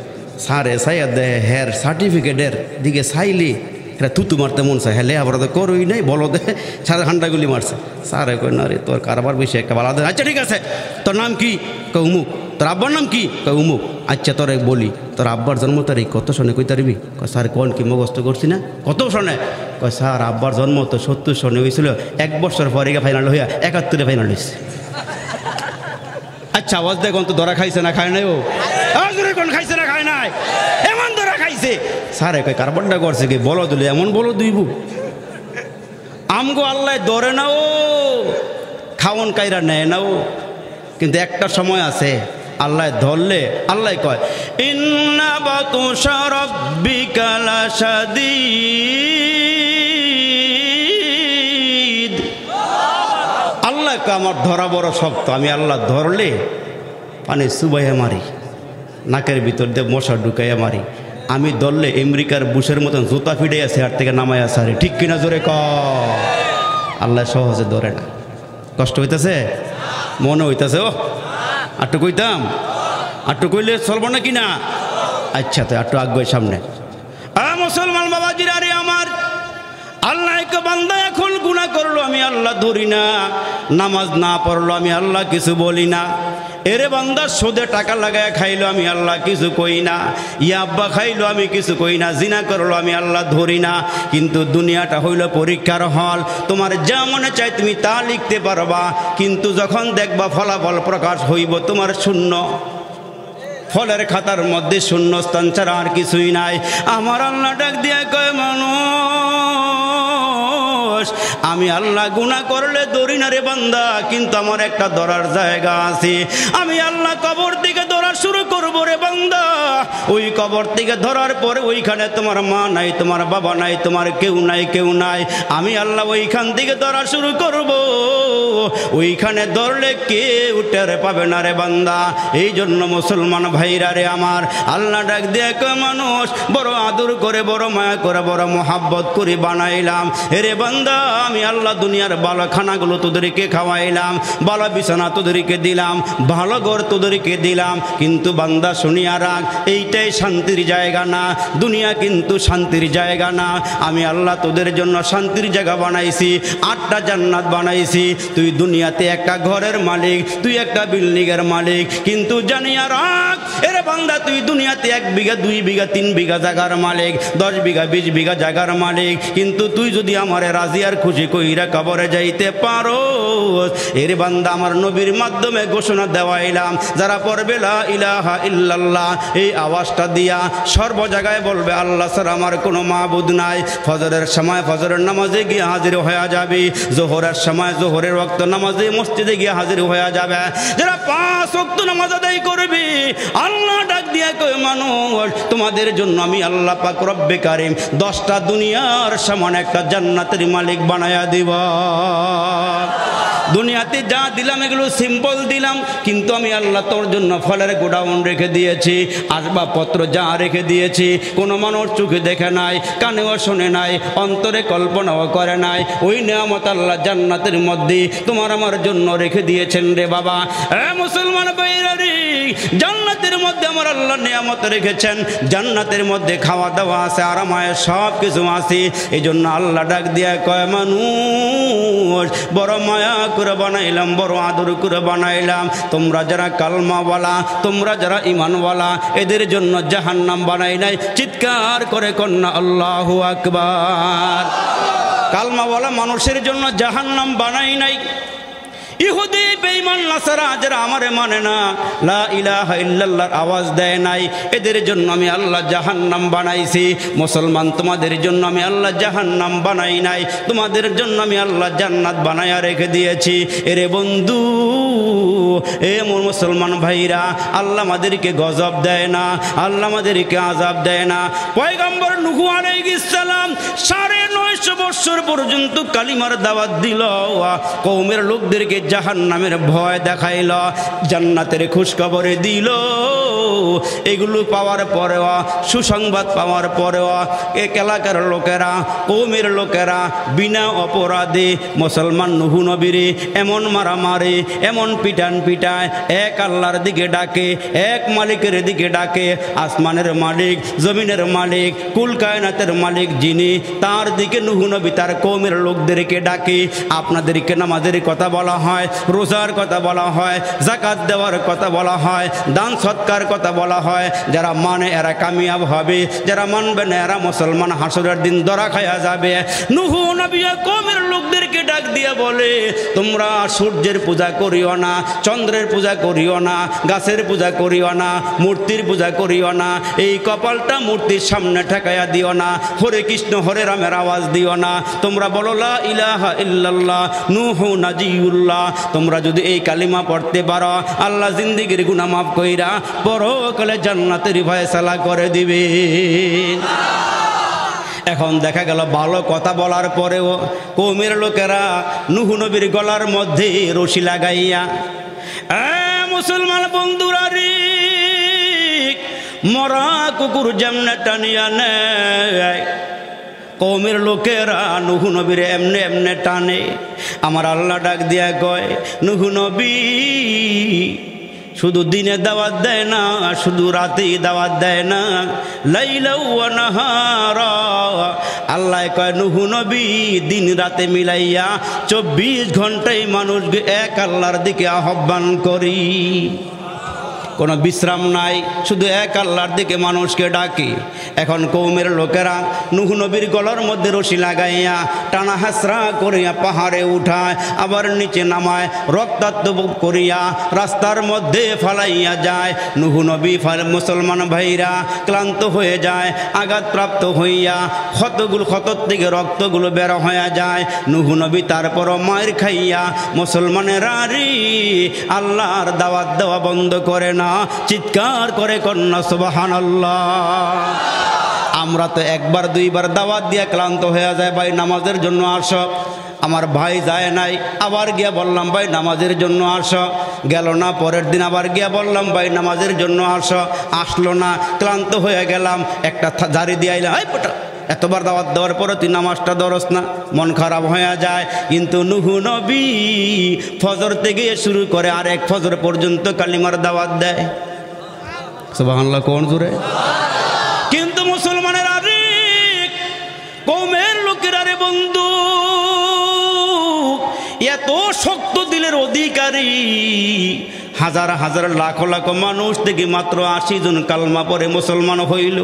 স্যারে সাইয়া দেয় হ্যার সার্টিফিকেটের দিকে চাইলে এটা থুতু মারতে মন চায়, হ্যাঁ আমরা তো করই নাই, বলো দে সাড়ে ঘন্টাগুলি মারছে। স্যারে কই না রে তোর কারবার বেশি একটা ভালো দেয়। আচ্ছা ঠিক আছে, তোর নাম কি? কয় উমুক। তোর আব্বার নাম কি? কয় উমুক। আচ্ছা তোর বলি তোর আব্বার জন্ম তারিখ কত সনে কই তারিবি? কয় স্যার কোন কি মুখস্থ করছি না? কত সনে? কয় স্যার আব্বার জন্ম তো 70 সনে হয়েছিল, 1 বছর পরে ফাইনাল হইয়া 71-এ ফাইনাল হয়েছে। আচ্ছা আওয়াজ দেখুন তো ধরা খাইছে না খায় নাই? ও কোন খাইছে না খায় নাই? এমন ধরা খাইছে। স্যারে কয় কারবারটা করছে কি? বলো দিলে এমন বলো দুইব আমগো আল্লাহ ধরে নাও, খাওয়ন কাইরা নেয় নাও, কিন্তু একটা সময় আছে আল্লাহ ধরলে আল্লাহ কয় ইন্না বাতুশা রাব্বিকা লাশাদীদ। আল্লাহ কয় আমার ধরা বড় শক্ত, আমি আল্লাহ ধরলে পানি চুবাইয়া মারি, নাকের ভিতর দিয়ে মশা ঢুকাইয়া মারি, আমি ধরলে আমেরিকার বুশের মতন জুতা ফিডে আছে আর থেকে নামাইয়া সারে। ঠিক কিনা জোরে ক? আল্লাহ সহজে ধরে না। কষ্ট হইতেছে? মনে হইতেছে ও আটটু কইতাম, আটটু কইলে চলবো না কিনা? আচ্ছা তো আটটু আগে সামনে। মুসলমান বাবাজিরা রে আমার, আল্লাহ কে বান্দা এখন গুনাহ করলো আমি আল্লাহ ধরি না, নামাজ না পড়লো আমি আল্লাহ কিছু বলি না, এরে বান্দা সুদে টাকা লাগায় খাইলো আমি আল্লাহ কিছু কই না, ইয়াব্বা খাইলো আমি কিছু কই না, জিনা করলো আমি আল্লাহ ধরি না। কিন্তু দুনিয়াটা হইল পরীক্ষার হল, তোমার যা মনে চাই তুমি তা লিখতে পারবা, কিন্তু যখন দেখবা ফলাফল প্রকাশ হইব তোমার শূন্য, ফলের খাতার মধ্যে শূন্য স্থান ছাড়া আর কিছুই নাই। আমার আল্লাহ ডাক দিয়ে কয় মানুষ আমি আল্লাহ গুনাহ করলে ধরি না রে বান্দা, কিন্তু আমার একটা ধরার জায়গা আছে। আমি আল্লাহ কবর থেকে ধরা শুরু করব রে বান্দা, ওই কবর থেকে ধরার পরে ওইখানে তোমার মা নাই, তোমার বাবা নাই, তোমার কেউ নাই, আমি আল্লাহ ওইখান থেকে ধরা শুরু করব, ওইখানে ধরলে কেউ টের পাবে না রে বান্দা। এই জন্য মুসলমান ভাইরা রে আমার, আল্লাহ ডাক দিয়ে কয় মানুষ বড় আদর করে, বড় মায়া করে, বড় মোহাব্বত করে বানাইলাম। এরে বান্দা আমি আল্লাহ দুনিয়ার ভালো খানাগুলো তোদেরকে খাওয়াইলাম, ভালো বিছানা তোদেরকে দিলাম, ভালো ঘর তোদেরকে দিলাম, কিন্তু বান্দা শুনিয়া রাখ এইটাই শান্তির জায়গা না, দুনিয়া কিন্তু শান্তির জায়গা না। আমি আল্লাহ তোদের জন্য শান্তির জায়গা বানাইছি, 8টা জান্নাত বানাইছি। তুই দুনিয়াতে একটা ঘরের মালিক, তুই একটা বিল্ডিংয়ের মালিক, কিন্তু জানিয়া রাখ এরে বান্দা তুই দুনিয়াতে 1 বিঘা 2 বিঘা 3 বিঘা জায়গার মালিক, 10 বিঘা 20 বিঘা জায়গার মালিক, কিন্তু তুই যদি আমারে রাজি আর খুশি কইরা কবরে যাইতে পারো, এরে বান্দা আমার নবীর মাধ্যমে ঘোষণা দেওয়াইলাম, যারা পড়বে লা ইলাহা ইল্লাল্লাহ এই আওয়াজটা দিয়া সর্ব জায়গায় বলবে আল্লাহ ছাড়া আমার কোনো মাবুদ নাই। ফজরের সময় ফজরের নামাজে গিয়ে হাজির হয়ে যাবি, জোহরের সময় জোহরের ওয়াক্ত নামাজে মসজিদে গিয়ে হাজির হয়ে যাবে। যারা 5 ওয়াক্ত নামাজ আদায় করবি আল্লাহ ডাক দিয়া কয় মানুষ তোমাদের জন্য আমি আল্লাহ পাক রব্বে কারিম 10টা দুনিয়ার সমান একটা জান্নাতের মালিক বানায়া দিব। দুনিয়াতে যা দিলাম এগুলো সিম্পল দিলাম, কিন্তু আমি আল্লাহ তোর জন্য ফলের গোডাউন রেখে দিয়েছি, আসবাবপত্র যা রেখে দিয়েছি কোনো মানুষ চোখে দেখে নাই, কানেও শোনে নাই, অন্তরে কল্পনাও করে নাই। ওই নিয়ামত আল্লাহ জান্নাতের মধ্যে তোমার আমার জন্য রেখে দিয়েছেন রে বাবা। মুসলমান ভাইরা রে, জান্নাতের মধ্যে আমার আল্লাহ নিয়ামত রেখেছেন, জান্নাতের মধ্যে খাওয়া দাওয়া আছে, আরামায় সব কিছু আছে। এই জন্য আল্লাহ ডাক দিয়া কয়, মানুষ বড় মায়া করে বানাইলাম, বড় আদর করে বানাইলাম, তোমরা যারা কালমাওয়ালা, তোমরা যারা ইমানওয়ালা, এদের জন্য জাহান্নাম বানাই নাই। চিৎকার করে কন্যা আল্লাহু আকবার। কালমাওয়ালা মানুষের জন্য জাহান্নাম বানাই নাই। ইহুদি বেঈমান নাসারা যারা আমারে মানে না, লা ইলাহা ইল্লাল্লাহর আওয়াজ দেয় নাই, এদের জন্য আমি আল্লাহ জাহান্নাম বানাইছি। মুসলমান তোমাদের জন্য আমি আল্লাহ জাহান্নাম বানাই নাই, তোমাদের জন্য আমি আল্লাহ জান্নাত বানায়া রেখে দিয়েছি। এরে বন্ধু, এ মোর মুসলমান ভাইরা, আল্লাহ আমাদেরকে গজব দেয় না, আল্লাহ আমাদেরকে আযাব দেয় না। পয়গম্বর নূহ আলাইহিস সালাম 950 বছর পর্যন্ত কালিমার দাওয়াত দিল, কওমের লোকদেরকে জাহান্নামের ভয় দেখাইল, জান্নাতের খুশখবরে দিল। এগুলো পাওয়ার পরেও, সুসংবাদ পাওয়ার পরেও এক এলাকার লোকেরা, কওমের লোকেরা বিনা অপরাধে মুসলমান নূহ নবীরে এমন মারামারে, এমন পিটান পিটায়, এক আল্লাহর দিকে ডাকে, এক মালিকের দিকে ডাকে, আসমানের মালিক, জমিনের মালিক, কুল কায়নাতের মালিক যিনি, তার দিকে নূহ নবী তার কওমের লোকদেরকে ডাকে। আপনাদেরকে নামাজের কথা বলা হয়, রোজার কথা বলা হয়, যাকাত দেওয়ার কথা বলা হয়, দান সৎকার কথা বলা হয়। যারা মানে এরা কামিয়াব হবে, যারা মানবে না এরা মুসলমান হাসরের দিন ধরা খায়া যাবে। নূহ নবী কওমের লোকদেরকে ডাক দিয়ে বলে, তোমরা সূর্যের পূজা করিও না, চন্দ্রের পূজা করিও না, গাছের পূজা করিও না, মূর্তির পূজা করিও না, এই কপালটা মূর্তির সামনে ঠেকাইয়া দিও না, হরে কৃষ্ণ হরে রামের আওয়াজ দিও না, তোমরা বলো লা ইলাহা ইল্লাল্লাহ নূহ নাজিউল্লাহ। তোমরা যদি এই কালিমা পড়তে পারো, আল্লাহ জিন্দেগির গুনাহ মাফ কইরা পরকালে জান্নাতের ফয়সালা করে দিবে। এখন দেখা গেল ভালো কথা বলার পরেও কওমের লোকেরা নূহ নবীর গলার মধ্যে রশি লাগাইয়া, মুসলমান বন্ধুরা রে, মরা কুকুর যেমনে টানিয়া নেয়, কওমের লোকেরা নূহ নবীর এমনে এমনে টানে। আমার আল্লাহ ডাক দিয়া কয়, নূহ নবী শুধু দিনে দাওয়াত দেয় না, শুধু রাতেই দাওয়াত দেয় না, লাইলা ওয়া নাহারা। আল্লাহ কয়, নূহ নবী দিন রাতে মিলাইয়া 24 ঘন্টায় মানুষকে এক আল্লাহর দিকে আহ্বান করি, কোনো বিশ্রাম নাই, শুধু এক আল্লাহর দিকে মানুষকে ডাকি। এখন কওমের লোকেরা নূহ নবীর গলার মধ্যে রশি লাগাইয়া টানা হাসরা করিয়া পাহাড়ে উঠায়, আবার নিচে নামায়, রক্তাক্ত করিয়া রাস্তার মধ্যে ফালাইয়া যায়। নূহ নবী মুসলমান ভাইরা ক্লান্ত হয়ে যায়, আঘাতপ্রাপ্ত হইয়া ক্ষতর থেকে রক্তগুলো বের হয়ে যায়। নূহ নবী তারপরও মায়ের খাইয়া মুসলমানেরা রে আল্লাহর দাওয়াত দেওয়া বন্ধ করে না। চিৎকার করে কন্যা সুবহানাল্লাহ। আমরা তো একবার দুইবার দাওয়াত দিয়ে ক্লান্ত হয়ে যায়, ভাই নামাজের জন্য আসো। আমার ভাই যায় নাই, আবার গিয়া বললাম ভাই নামাজের জন্য আসো, গেল না। পরের দিন আবার গিয়া বললাম ভাই নামাজের জন্য আসো, আসলো না। ক্লান্ত হয়ে গেলাম, একটা জারি দিয়ে আইলাম, এই পোটা এতবার দাওয়াত দেওয়ার পরে তুই নামাজটা ধরস না, মন খারাপ হয়ে যায়। কিন্তু নূহ নবী ফজর থেকে শুরু করে আর এক ফজর পর্যন্ত কালিমার দাওয়াত দেয়। সুবহানাল্লাহ কোন জোরে। কিন্তু মুসলমানের আরে কওমের লোকেরা রে বন্ধু এত শক্ত দিলের অধিকারী, হাজার হাজার লাখ লাখ মানুষ থেকে মাত্র 80 জন কালমা পরে মুসলমান হইল।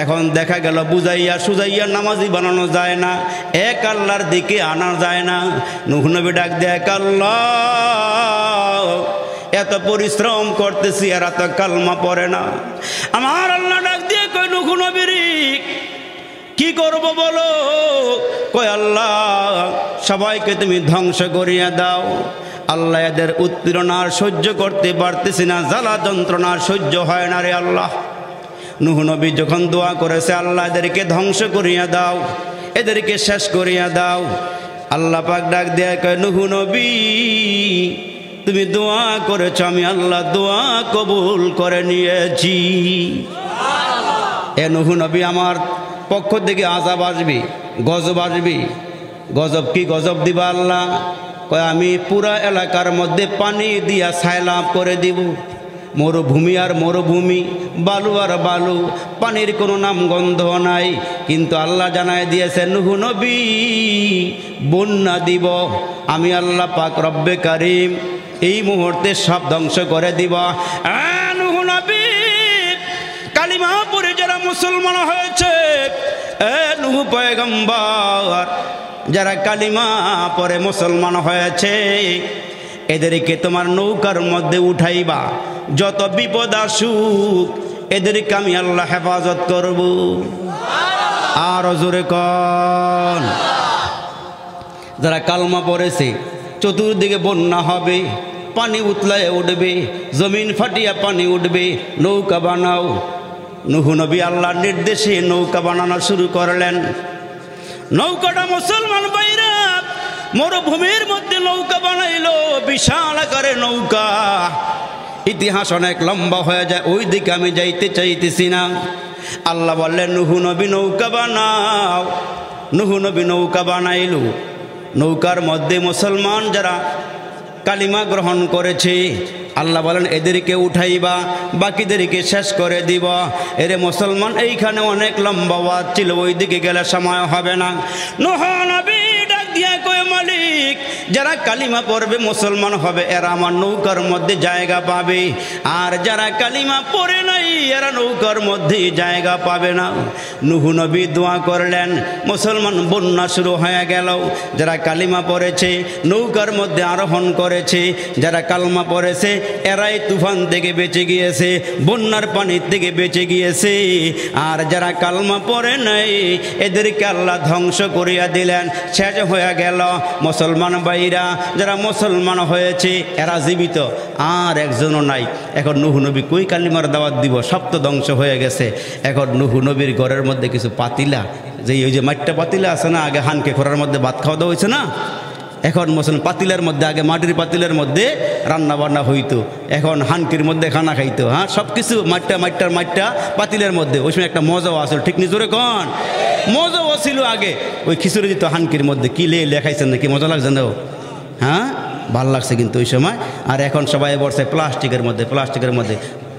এখন দেখা গেল বুঝাইয়া সুজাইয়া নামাজি বানানো যায় না, এক আল্লাহর দিকে আনা যায় না। নূহ নবী ডাক দেয়, আল্লাহ এত পরিশ্রম করতেছি আর এত কালমা পড়ে না। আমার আল্লাহ ডাক দিয়ে কয়, নূহ নবী কি করব বলো? কয় আল্লাহ সবাইকে তুমি ধ্বংস করিয়া দাও। আল্লাহ এদের উৎপীড়ন আর সহ্য করতে পারতেছি না, জ্বালা যন্ত্রণা সহ্য হয় না রে আল্লাহ। নূহ নবী যখন দোয়া করেছে, আল্লাহ এদেরকে ধ্বংস করিয়া দাও, এদেরকে শেষ করিয়া দাও। আল্লাহ পাক ডাক দেয়া কয় নূহ নবী তুমি দোয়া করেছ আমি আল্লাহ দোয়া কবুল করে নিয়েছি। এ নূহ নবী আমার পক্ষ থেকে আযাব আসবে, গজব আসবে। গজব কি গজব দিবা আল্লাহ? কয় আমি পুরা এলাকার মধ্যে পানি দিয়া সায়লাব করে দিব। মরুভূমি আর মরুভূমি, বালু আর বালু, পানির কোনো নাম গন্ধ নাই। কিন্তু আল্লাহ জানায় দিয়েছে নূহ নবী বন্যা দিব আমি আল্লাহ পাক রব্বে কারিম, এই মুহূর্তে সব ধ্বংস করে দিব। নূহ নবী কালিমা পড়ে যারা মুসলমান হয়েছে, নূহ পয়গম্বর যারা কালিমা পরে মুসলমান হয়েছে, এদেরকে তোমার নৌকার মধ্যে উঠাইবা। যত বিপদ আসুক এদেরকে আমি আল্লাহ হেফাজত করব। আর জোরে কন। যারা কালমা পড়েছে চতুর্দিকে বন্যা হবে, পানি উতলায় উঠবে, জমিন ফাটিয়া পানি উঠবে, নৌকা বানাও। নূহ নবী আল্লাহর নির্দেশে নৌকা বানানো শুরু করলেন। নৌকাটা মুসলমান বাইরা মরুভূমির মধ্যে নৌকা বানাইলো, বিশাল আকারে নৌকা। ইতিহাস অনেক লম্বা হয়ে যায়, ওই দিকে আমি যাইতে চাইতেছি না। আল্লাহ বললেন নূহ নবী নৌকা বানাও। নূহ নবী নৌকা বানাইলো। নৌকার মধ্যে মুসলমান যারা কালিমা গ্রহণ করেছে, আল্লাহ বলেন এদেরকে উঠাইবা, বাকিদেরকে শেষ করে দিব। এরে মুসলমান এইখানে অনেক লম্বা ওয়াজ ছিল, ওই দিকে গেলে সময় হবে না। নূহ নবী ডাক দিয়া কয় মালিক যারা কালিমা পড়বে মুসলমান হবে এরা আমার নৌকার মধ্যে জায়গা পাবে, আর যারা কালিমা পড়ে নাই এরা নৌকার মধ্যে জায়গা পাবে না। নূহ নবী দোয়া করলেন, মুসলমান বন্যা শুরু হয়ে গেল। যারা কালিমা পড়েছে নৌকার মধ্যে আরোহণ করেছে, যারা কালমা পড়েছে এরাই তুফান থেকে বেঁচে গিয়েছে, বন্যার পানির থেকে বেঁচে গিয়েছে। আর যারা কালমা পড়ে নাই এদেরকে আল্লাহ ধ্বংস করিয়া দিলেন, শেষ হয়ে গেল। মুসলমান ভাইরা যারা মুসলমান হয়েছে এরা জীবিত, আর একজনও নাই। এখন নূহ নবী কই কালিমার দাওয়াত দিব? সব তো ধ্বংস হয়ে গেছে। এখন নূহ নবীর ঘরের মধ্যে কিছু পাতিলা, যে ওই যে মাটিটা পাতিলা আছে না, আগে হানকে খোরার মধ্যে ভাত খাওয়া দাওয়া হয়েছে না, এখন মুসলমান পাতিলের মধ্যে, আগে মাটির পাতিলের মধ্যে রান্না বান্না হইতো, এখন হানকির মধ্যে খানা খাইতো। হ্যাঁ, সব কিছু মাটটা পাতিলের মধ্যে। ওই সময় একটা মজাও আসল, ঠিক নিজরে কন, মজাও ছিল আগে। ওই খিচুড়ি দিত হানকির মধ্যে, কি লেখাইছেন না, কি মজা লাগছে না? হ্যাঁ, ভাল লাগছে কিন্তু ওই সময়। আর এখন সবাই বলছে প্লাস্টিকের মধ্যে,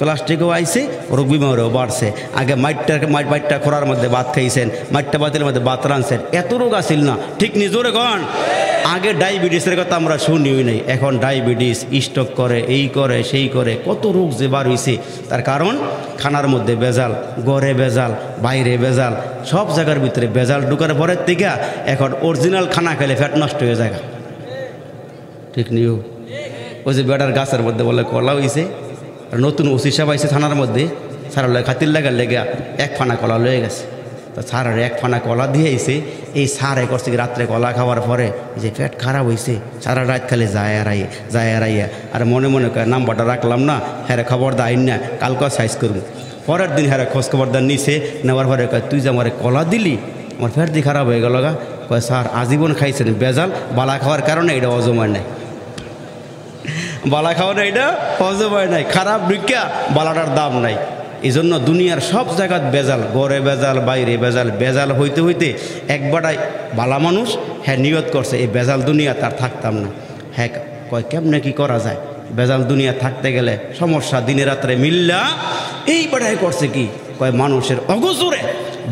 প্লাস্টিকও আইছে, রোগ বিমারও বাড়ছে। আগে মাইটটা খোরার মধ্যে ভাত খাইছেন, মাইটটা পাতিলের মধ্যে ভাত রাঁধছেন, এত রোগ আসিল না, ঠিক নিজরে কন। আগে ডায়াবেটিসের কথা আমরা শুনিই নাই, এখন ডায়াবেটিস, স্ট্রোক করে, এই করে সেই করে, কত রোগ যে বার হয়েছে। তার কারণ খানার মধ্যে ভেজাল, ঘরে ভেজাল, বাইরে ভেজাল, সব জায়গার ভিতরে ভেজাল ঢুকার পরের থেকে এখন অরিজিনাল খানা খেলে ফ্যাট নষ্ট হয়ে যায়। ঠিক নিও। ওই যে বেড়ার গাছের মধ্যে বলে কলা হয়েছে, আর নতুন ওসি সাহেব আইছে থানার মধ্যে, সারা খাতির লাগার লেগে এক ফানা কলা লয়ে গেছে। তো সারার এক ফানা কলা দিয়ে আইছে, এই সারে করছে কি রাত্রে কলা খাওয়ার পরে যে পেট খারাপ হয়েছে, সারা রাত খালি যায় আর আইয়া, আর মনে মনে করে নাম্বারটা রাখলাম না, হ্যাঁ খবর দাইন না, কালকে সাইজ করবো। পরের দিন হ্যাঁ খোঁজ খবর দান নিছে, নেওয়ার পরে কয় তুই যে আমার কলা দিলি, আমার পেট দিয়ে খারাপ হয়ে গেল গা। কয় স্যার আজীবন খাইছেন বেজাল, বালা খাওয়ার কারণে এটা অজমায় নাই, বালা খাওয়া না, এটা অজমায় নাই, খারাপ ঢুকিয়া বালাটার দাম নাই। এই জন্য দুনিয়ার সব জায়গায় বেজাল, ঘরে বেজাল, বাইরে বেজাল, বেজাল হইতে হইতে একবারটাই বালা মানুষ হ্যাঁ নিয়ত করছে এই বেজাল দুনিয়া তার থাকতাম না। হ্যাঁ কয় কেমনে কি করা যায়, বেজাল দুনিয়া থাকতে গেলে সমস্যা দিনে রাত্রে মিল্লা। এই বাড়াই করছে কি কয় মানুষের অগোচরে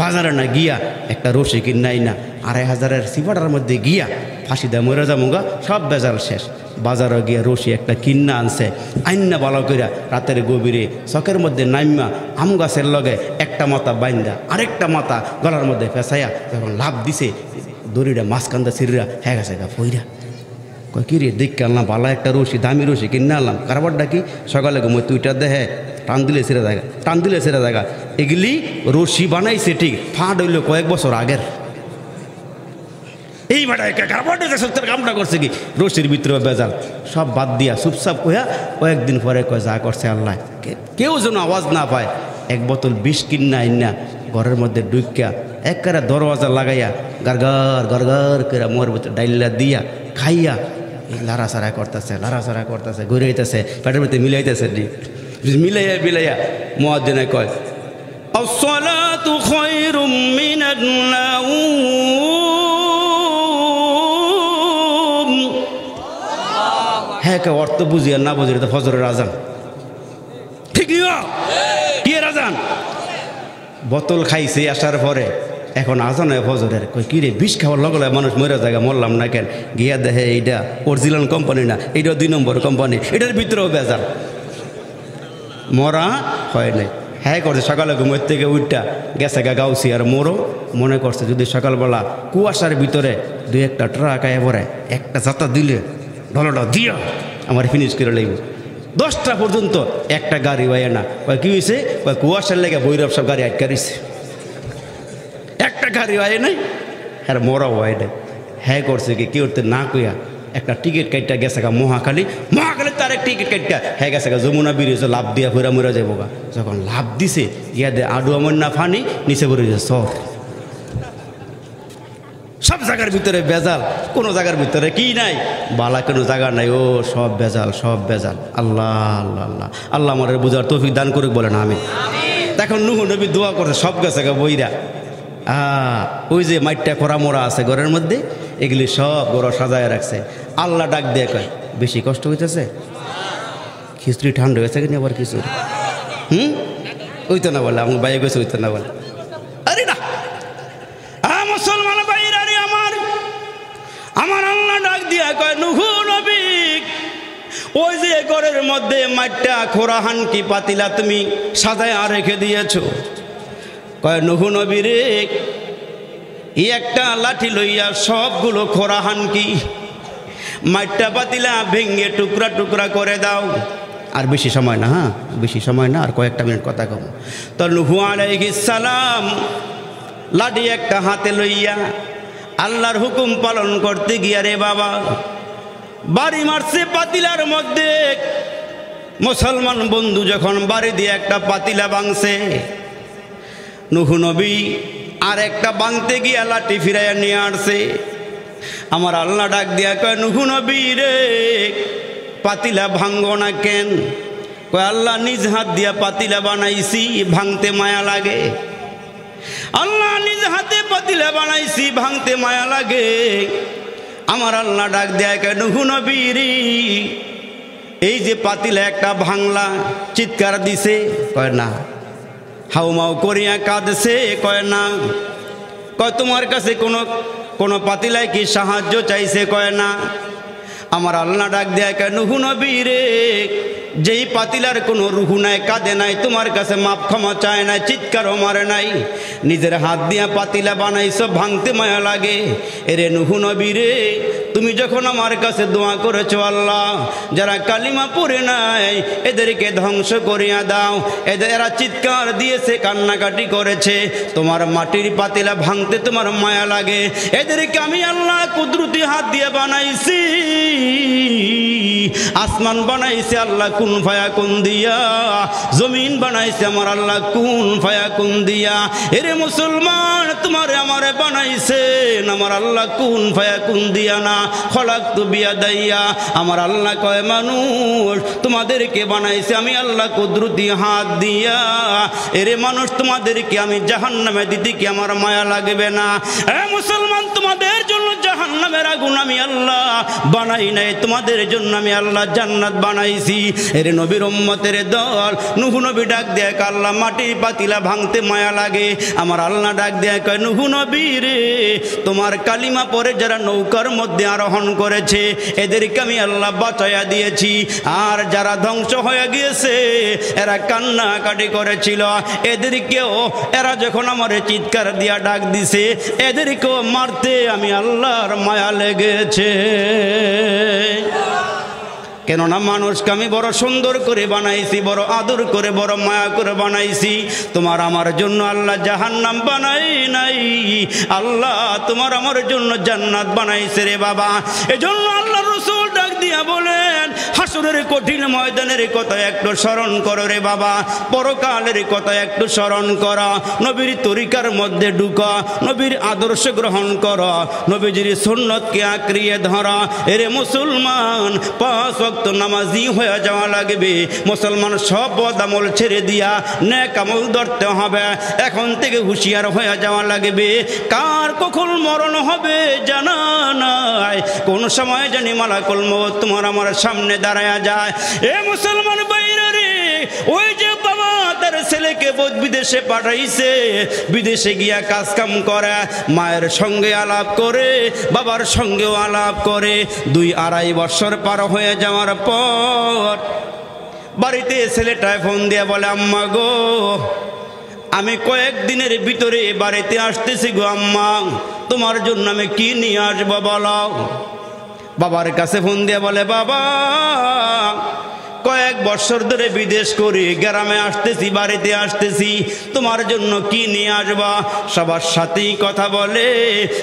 বাজারে না গিয়া একটা রশি কিনাই না ২৫০০-এর সিপাটার মধ্যে গিয়া ফাঁসি দেয় মরে যামুগা, সব বেজাল শেষ। বাজারে গিয়া রশি একটা কিন্না আনছে, আইন্না ভালো কইরা রাতের গভীরে চকের মধ্যে নাইমা আম গাছের লগে একটা মাথা বাইন্দা আরেকটা মাথা গলার মধ্যে ফেসাইয়া যখন লাভ দিছে, দড়িটা মাঝখানটা ছিঁড়া হ্যাঁ গেছে গা ফইরা। কয় কি রে দেখে আনলাম ভালো একটা রশি, দামি রশি কিনে আনলাম, কারবারটা কি সকালে ঘুমোয় তুইটা দেখে টান দিলে ছেড়ে জায়গা। এগুলি রশি বানাইছে ঠিক, ফাঁট হইল কয়েক বছর আগের। এই বাটায় সত্যের কামটা করছে কি রশির ভিতরে বেজাল, সব বাদ দিয়া চুপচাপ কইয়া কয়েকদিন পরে কয় যা করছে আল্লাহ, কেউ যেন আওয়াজ না পায়, এক বোতল বিষ কিনা আইনা ঘরের মধ্যে ঢুকিয়া একবারে দরওয়াজা লাগাইয়া গারগার গারগার করে মোর ভিতরে ডাইলা দিয়া খাইয়া এই লাড়াচাড়া করতেছে ঘুরে হইতেছে পেটের মধ্যে মিলাইতেছে মিলাইয়া বিলাইয়া মুয়াজ্জিনে কয় আসসালাতু খায়রুম মিনান নাওম। হ্যাঁ, অর্থ বুঝিয়া না বুঝিয়ে তো ফজরের আজান। ঠিক কি আজান? বোতল খাইছে আসার পরে এখন আজান হয় ফজরের। কই কিরে বিষ খাওয়ার লগে লগে মানুষ মরে জায়গা মরলাম না কেন? গিয়া দেখে এইটা অরিজিনাল কোম্পানি না, এইটা 2 নম্বর কোম্পানি, এটার ভিতরেও বেজার, মরা হয় নাই। হ্যাঁ করছে সকালে ঘুমের থেকে উঠটা গেছে গা গাউছি আর মোরও মনে করছে যদি সকালবেলা কুয়াশার ভিতরে 2-1টা ট্রাক আয় পরে একটা যাত্রা দিলে ঢলটা দিয়া আমার ফিনিশ করে লাগব। 10টা পর্যন্ত একটা গাড়ি হয় না। কী হয়েছে? কুয়াশার লেগে বৈরব সব গাড়ি আটকা রয়েছে, একটা গাড়ি হয় নাই আর মরাও হয় নাই। হ্যাঁ করছে কি করতে না কইয়া একটা টিকিট কাটটা গেছে গা মহাখালী তার এক টিকিট কাটটা হ্যাঁ গেছে গা যমুনা ব্রিজে লাভ দিয়া ফেরা মরা যাবো গা। যখন লাভ দিছে ইয়া দে আডু আমার না ফানি নিচে পড়ে যায় সব জায়গার ভিতরে বেজাল, কোনো জায়গার ভিতরে কি নাই বালা, কোনো জায়গা নাই, ও সব বেজাল, সব বেজাল। আল্লাহ আল্লাহ আল্লাহ আল্লাহ আমার বুঝার তৌফিক দান করুক বলেন আমি। এখন নুহু নবী দোয়া করছে সব গেছে গা বইরা। ওই যে মাইটটা করা মোড়া আছে ঘরের মধ্যে, এগুলি সব গড় সাজায় রাখছে। আল্লাহ ডাক দিয়ে কয় বেশি কষ্ট হইতেছে? খিচুড়ি ঠান্ডা হয়েছে কিনা আবার কিছু ওই তো না বলে আমার বাইরে গেছে, ওই তো না বলে। আরে না মুসলমান ভাইরা রে আমার আল্লাহ ডাক দিয়া কয় নুহু নবী ওই যে ঘরের মধ্যে মাইটটা খোরা হানকি পাতিলা তুমি সাজায় রেখে দিয়েছো। কয় নুহু নবী রে এই একটা লাঠি লইয়া সবগুলো খোরা হানকি মাইটটা পাতিলা ভেঙ্গে টুকরা টুকরা করে দাও। আর বেশি সময় না, হ্যাঁ বেশি সময় না, আর কয়েকটা মিনিট কথা কম। তো নুহু আলাইহিস সালাম লাঠি একটা হাতে লইয়া আল্লাহর হুকুম পালন করতে গিয়া রে বাবা বাড়ি মারছে পাতিলার মধ্যে। মুসলমান বন্ধু যখন বাড়ি দিয়ে একটা পাতিলা ভাঙছে, নুহু নবী আর একটা ভাঙতে গিয়া লাঠি ফিরাইয়া নিয়ে আসছে। আমার আল্লাহ ডাক দিয়া কয় নুহু নবী রে পাতিলা ভাঙবো না কেন? কয় আল্লাহ নিজ হাত দিয়া পাতিলা বানাইছি, ভাঙতে মায়া লাগে। আল্লাহ নিজ হাতে পাতিলা বানাইছি, ভাঙতে মায়া লাগে। আমার আল্লাহ ডাক দেয় কয় নুহু নবী রে এই যে পাতিলা একটা ভাঙলা, চিৎকার দিছে? কয় না। হাউমাউ করিয়া কাঁদছে? কয় না। কয় তোমার কাছে কোনো পাতিলায় কি সাহায্য চাইছে? কয় না। আমার আল্লাহ ডাক দেয় কয় নুহু নবী রে যেই পাতিলার কোনো রুহু নাই, কাঁদে নাই, তোমার কাছে মাপ ক্ষমা চায় নাই, চিৎকারও মারে নাই, নিজের হাত দিয়া পাতিলা বানাইছো, ভাঙতে মায়া লাগে। এরে নুহু নবী রে তুমি যখন আমার কাছে দোয়া করেছো আল্লাহ যারা কালিমা পড়ে নাই এদেরকে ধ্বংস করিয়া দাও, এরা চিৎকার দিয়েছে, কান্নাকাটি করেছে, তোমার মাটির পাতিলা ভাঙতে তোমার মায়া লাগে, এদেরকে আমি আল্লাহ কুদরতি হাত দিয়ে বানাইছি। আসমান বানাইছে আল্লাহ কুন ফায়াকুন দিয়া, জমিন বানাইছে আমার আল্লাহ কুন ফায়াকুন দিয়া। এরে মুসলমান তোমারে আমারে বানাইছে আমার আল্লাহ কুন ফায়াকুন দিয়া না, খলাকতু বিয়াদাইয়া। আমার আল্লাহ কয় মানুষ তোমাদেরকে বানাইছে আমি আল্লাহ কুদরতি হাত দিয়া। এরে মানুষ তোমাদেরকে আমি জাহান্নামে দিতে কি আমার মায়া লাগবে না? এ মুসলমান তোমাদের জন্য জাহান্নামের আগুন আমি আল্লাহ বানাই নাই, তোমাদের জন্য আমি আল্লাহ জান্নাত বানাইছি। এর নবীর উম্মতের দল নুহু নবী ডাক দেয় আল্লাহ মাটির পাতিলা ভাঙতে মায়া লাগে। আমার আল্লাহ ডাক দেয় কয় নুহু নবী রে তোমার কালিমা পরে যারা নৌকার মধ্যে আরোহণ করেছে এদেরকে আমি আল্লাহ বাঁচাইয়া দিয়েছি, আর যারা ধ্বংস হয়ে গিয়েছে এরা কান্নাকাটি করেছিল এদেরকেও এরা যখন আমার চিৎকার দিয়া ডাক দিছে এদেরকেও মারতে আমি আল্লাহর মায়া লেগেছে। কেননা মানুষকে আমি বড় সুন্দর করে বানাইছি, বড় আদর করে, বড় মায়া করে বানাইছি। তোমার আমার জন্য আল্লাহ জাহান্নাম বানাই নাই, আল্লাহ তোমার আমার জন্য জান্নাত বানাইছে রে বাবা। এজন্য আল্লাহ রাসূল ডাক দিয়া বলেন হাসরের কঠিন ময়দানের কথা একটু স্মরণ করো রে বাবা, পরকালের কথা একটু স্মরণ করা, নবীর তরিকার মধ্যে ঢুকা, নবীর আদর্শ গ্রহণ করা, নবীজির সুন্নতকে আঁকড়িয়ে ধরা। এরে মুসলমান, 5 ওয়াক্ত নামাজি হয়ে যাওয়া লাগবে। মুসলমান সব বদ আমল ছেড়ে দিয়া নেক আমল ধরতে হবে। এখন থেকে হুঁশিয়ার হয়ে যাওয়া লাগবে। কার কখন মরণ হবে জানা নাই, কোন সময় জানি মালাকুল মউত তোমার আমার সামনে দাঁড়ায়া যায়। এ মুসলমান ভাইরা রে, ওই যে বাবা তার ছেলেকে বিদেশে পাঠাইছে, বিদেশে গিয়া কাজ কাম করে, মায়ের সঙ্গে আলাপ করে, বাবার সঙ্গেও আলাপ করে। 2-2.5 বছর পার হয়ে যাওয়ার পর বাড়িতে ছেলেটায় ফোন দিয়ে বলে, আম্মা গো, আমি কয়েকদিনের ভিতরে বাড়িতে আসতেছি গো আম্মা, তোমার জন্য আমি কি নিয়ে আসবো বলো। বাবার কাছে ফোন দিয়ে বলে, বাবা কয়েক বছর ধরে বিদেশ করি, গ্রামে আসতেছি, বাড়িতে আসতেছি, তোমার জন্য কি নিয়ে আসবা। সবার সাথেই কথা বলে,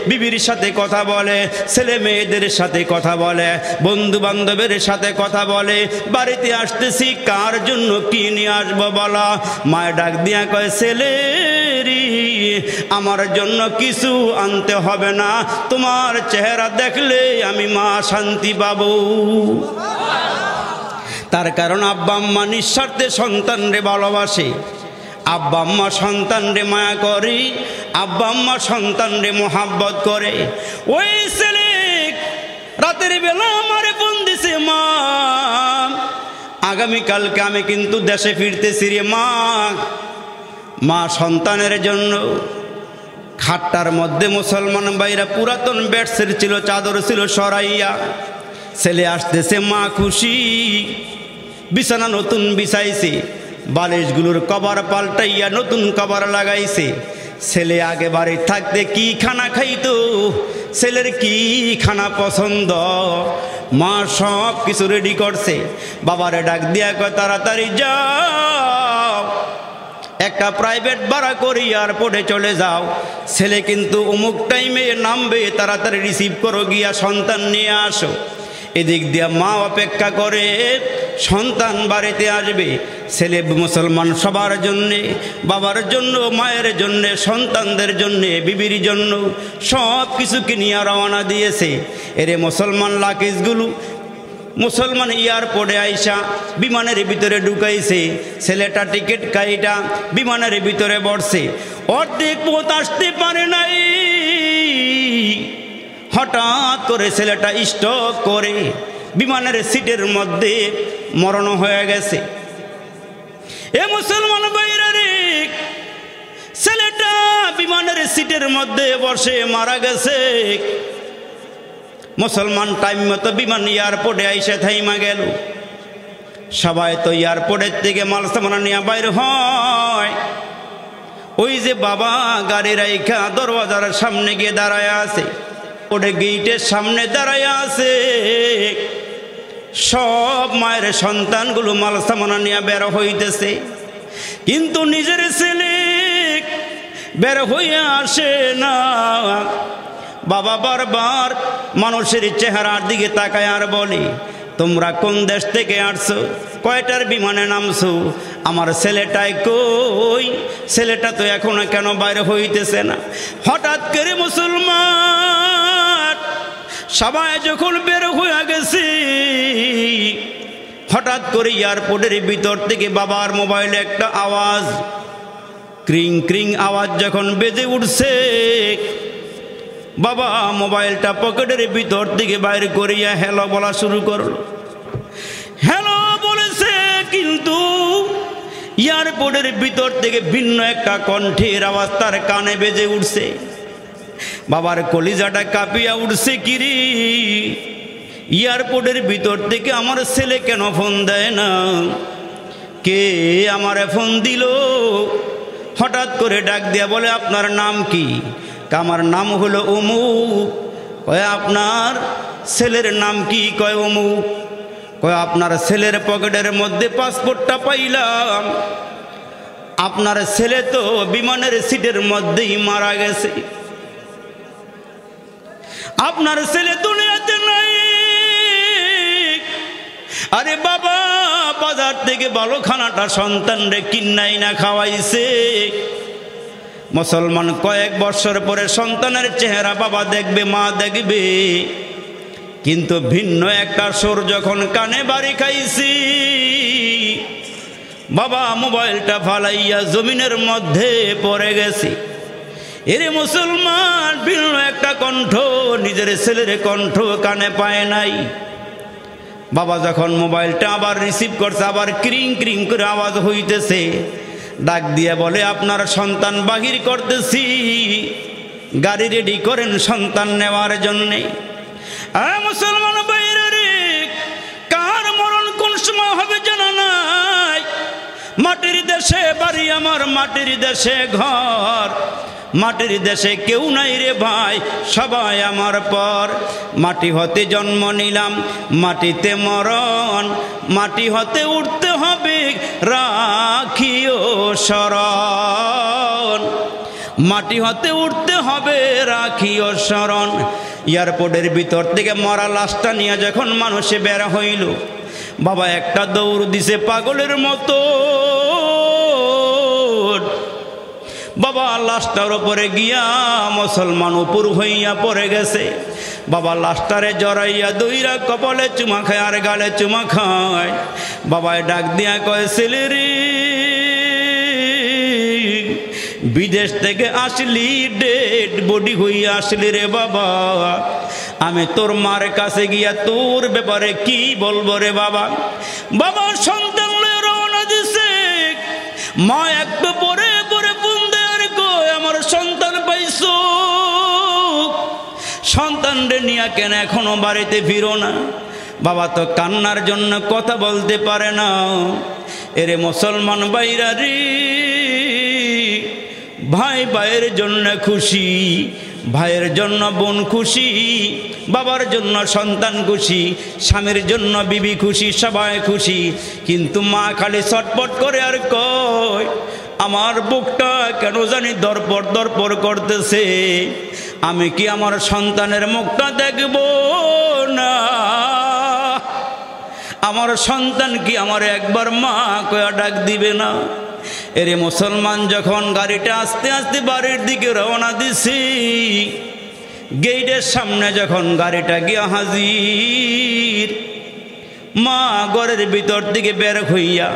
বিবির সাথে কথা বলে, ছেলে মেয়েদের সাথে কথা বলে, বন্ধু বান্ধবের সাথে কথা বলে, বাড়িতে আসতেছি কার জন্য কি নিয়ে আসবো বলা। মায়ের ডাক দিয়া কয়, ছেলেরি আমার জন্য কিছু আনতে হবে না, তোমার চেহারা দেখলে আমি মা শান্তি পাবো। তার কারণ আব্বা আম্মা নিঃস্বার্থে সন্তানরে ভালোবাসে, আব্বা আম্মা সন্তানরে মায়া করে, আব্বা আম্মা সন্তানরে মোহাব্বত করে। ওই ছেলে রাতের বেলা আমারে ফোন দিছে, মা আগামীকালকে আমি কিন্তু দেশে ফিরতেছি রে মা। মা সন্তানের জন্য খাটটার মধ্যে মুসলমান ভাইরা পুরাতন বেডশিট ছিল, চাদর ছিল সরাইয়া, ছেলে আসতেছে, মা খুশি। বিছানা নতুন বিছাইছে, বালিশগুলোর কভার পাল্টাইয়া নতুন কভার লাগাইছে। ছেলে আগে বাড়ি থাকতে কি খানা খাইতো, ছেলের কি খানা পছন্দ, মা সব কিছু রেডি করছে। বাবারে ডাক দিয়া কয়, তাড়াতাড়ি যাও, একটা প্রাইভেট ভাড়া করি এয়ারপোর্টে চলে যাও, ছেলে কিন্তু অমুক টাইমে নামবে, তাড়াতাড়ি রিসিভ করো, গিয়া সন্তান নিয়ে আসো। এদিক দিয়া মা অপেক্ষা করে, সন্তান বাড়িতে আসবে। ছেলে মুসলমান সবার জন্যে, বাবার জন্য, মায়ের জন্যে, সন্তানদের জন্যে, বিবির জন্য সব কিছুকে নিয়ে রওনা দিয়েছে। এরে মুসলমান লাকিজগুলো মুসলমান এয়ারপোর্টে আইসা বিমানের ভিতরে ঢুকাইছে। ছেলেটা টিকিট কাইটা বিমানের ভিতরে বসছে, অর্ধেক পথ আসতে পারে নাই, হঠাৎ করে ছেলেটা স্ট্রোক করে বিমানের সিটের মধ্যে মরণ হয়ে গেছে। এ মুসলমান ভাইরা রে, ছেলেটা বিমানের সিটের মধ্যে বসে মারা গেছে। মুসলমান টাইম মতো বিমান এয়ারপোর্টে আইসে থাইমা গেল। সবাই তো এয়ারপোর্টের থেকে মাল সামান নিয়ে বাইর হয়। ওই যে বাবা গাড়ি রাইখা দরওয়াজার সামনে গিয়ে দাঁড়ায় আছে, ওটা গেটের সামনে দাঁড়ায় আছে। সব মায়ের সন্তানগুলো মাল সামানা নিয়ে বের হইতেছে, কিন্তু নিজের ছেলে বের হইয়া আসে না। বাবা বারবার মানুষের চেহারার দিকে তাকায় আর বলে, তোমরা কোন দেশ থেকে আসছো, কয়টার বিমানে নামছো, আমার ছেলেটাই কই, ছেলেটা তো এখনো কেন বাইরে হইতেছে না। হঠাৎ করে মুসলমান সবাই যখন বের হয়ে গেছে, হঠাৎ করে এয়ারপোর্টের ভিতর থেকে বাবার মোবাইলে একটা আওয়াজ, ক্রিং ক্রিং আওয়াজ যখন বেজে উঠছে, বাবা মোবাইলটা পকেটের ভিতর থেকে বাইরে করিয়া হ্যালো বলা শুরু করলো। হ্যালো বলেছে, কিন্তু এয়ারপোর্টের ভিতর থেকে ভিন্ন একটা কণ্ঠের আওয়াজ তার কানে বেজে উঠছে। বাবার কলিজাটা কাঁপিয়া উঠছে, কিরি এয়ারপোর্টের ভিতর থেকে আমার ছেলে কেন ফোন দেয় না, কে আমারে ফোন দিল। হঠাৎ করে ডাক দিয়া বলে, আপনার নাম কি? আমার নাম হলো অমুক। কয় আপনার ছেলের নাম কি? কয় অমুক। কয় আপনার ছেলের পকেটের মধ্যে পাসপোর্টটা পাইলাম, আপনার ছেলে তো বিমানের সিটের মধ্যেই মারা গেছে, আপনার ছেলে দুনিয়াতে নাই, আরে বাবা বাজার থেকে ভালো খানাটা সন্তানরে কিন্নাই না খাওয়াইছে। মুসলমান কয়েক বছর পরে সন্তানের চেহারা বাবা দেখবে, মা দেখবে, কিন্তু ভিন্ন একটা সুর যখন কানে বাড়ি খাইছি, বাবা মোবাইলটা ফালাইয়া জমিনের মধ্যে পড়ে গেছি। এরে মুসলমান, ভিন্ন একটা কণ্ঠ, নিজের ছেলের কণ্ঠ কানে পায় নাই। বাবা যখন মোবাইলটা আবার রিসিভ করছে, আবার ক্রিং ক্রিং করে আওয়াজ হইতেছে, ডাক দিয়ে বলে আপনার সন্তান বাহির করতেছি, গাড়ি রেডি করেন সন্তান নেওয়ার জন্যে। মুসলমান বাইরে রে, কার মরণ কোন সময় হবে জানা নাই। মাটির দেশে বাড়ি আমার, মাটির দেশে ঘর, মাটির দেশে কেউ নাই রে ভাই, সবাই আমার পর। মাটি হতে জন্ম নিলাম, মাটিতে মরণ, মাটি হতে উঠতে হবে রাখিও শরণ, মাটি হতে উঠতে হবে রাখিও শরণ। এয়ারপোর্টের ভিতর থেকে মরা লাশটা নিয়ে যখন মানুষে বের হইল, বাবা একটা দৌড় দিছে পাগলের মতো। বাবা লাশটার উপরে গিয়া মুসলমান উপর হইয়া পড়ে গেছে। বাবা লাশটারে জড়াইয়া দইরা কপালে চুমা খায় আর গালে চুমা খায়। বাবায় ডাক দিয়া কয় ছেলে রে, বিদেশ থেকে আসলি, ডেড বডি হইয়া আসলি রে বাবা, আমি তোর মার কাছে গিয়া তোর ব্যাপারে কি বলবো রে বাবা। বাবা সন্তান রওনা দিছে, মা একটু পরে পরে বুনদে আর কই আমার সন্তান পাইছো, সন্তান রে নিয়া কেন এখনো বাড়িতে ফিরো না। বাবা তো কান্নার জন্য কথা বলতে পারে না। এরে মুসলমান বাইরা রে, ভাই ভাইয়ের জন্য খুশি, ভাইয়ের জন্য বোন খুশি, বাবার জন্য সন্তান খুশি, স্বামীর জন্য বিবি খুশি, সবাই খুশি, কিন্তু মা খালি ছটপট করে আর কয় আমার বুকটা কেন জানি দরপর দরপর করতেছে, আমি কি আমার সন্তানের মুখটা দেখব না, আমার সন্তান কি আমার একবার মা কয়া ডাক দিবে না। এরে মুসলমান যখন গাড়িটা আস্তে আস্তে বাড়ির দিকে রওনা দিছি, গেটের সামনে যখন গাড়িটা গিয়া হাজির, মা ঘরের ভিতর থেকে বের হইয়া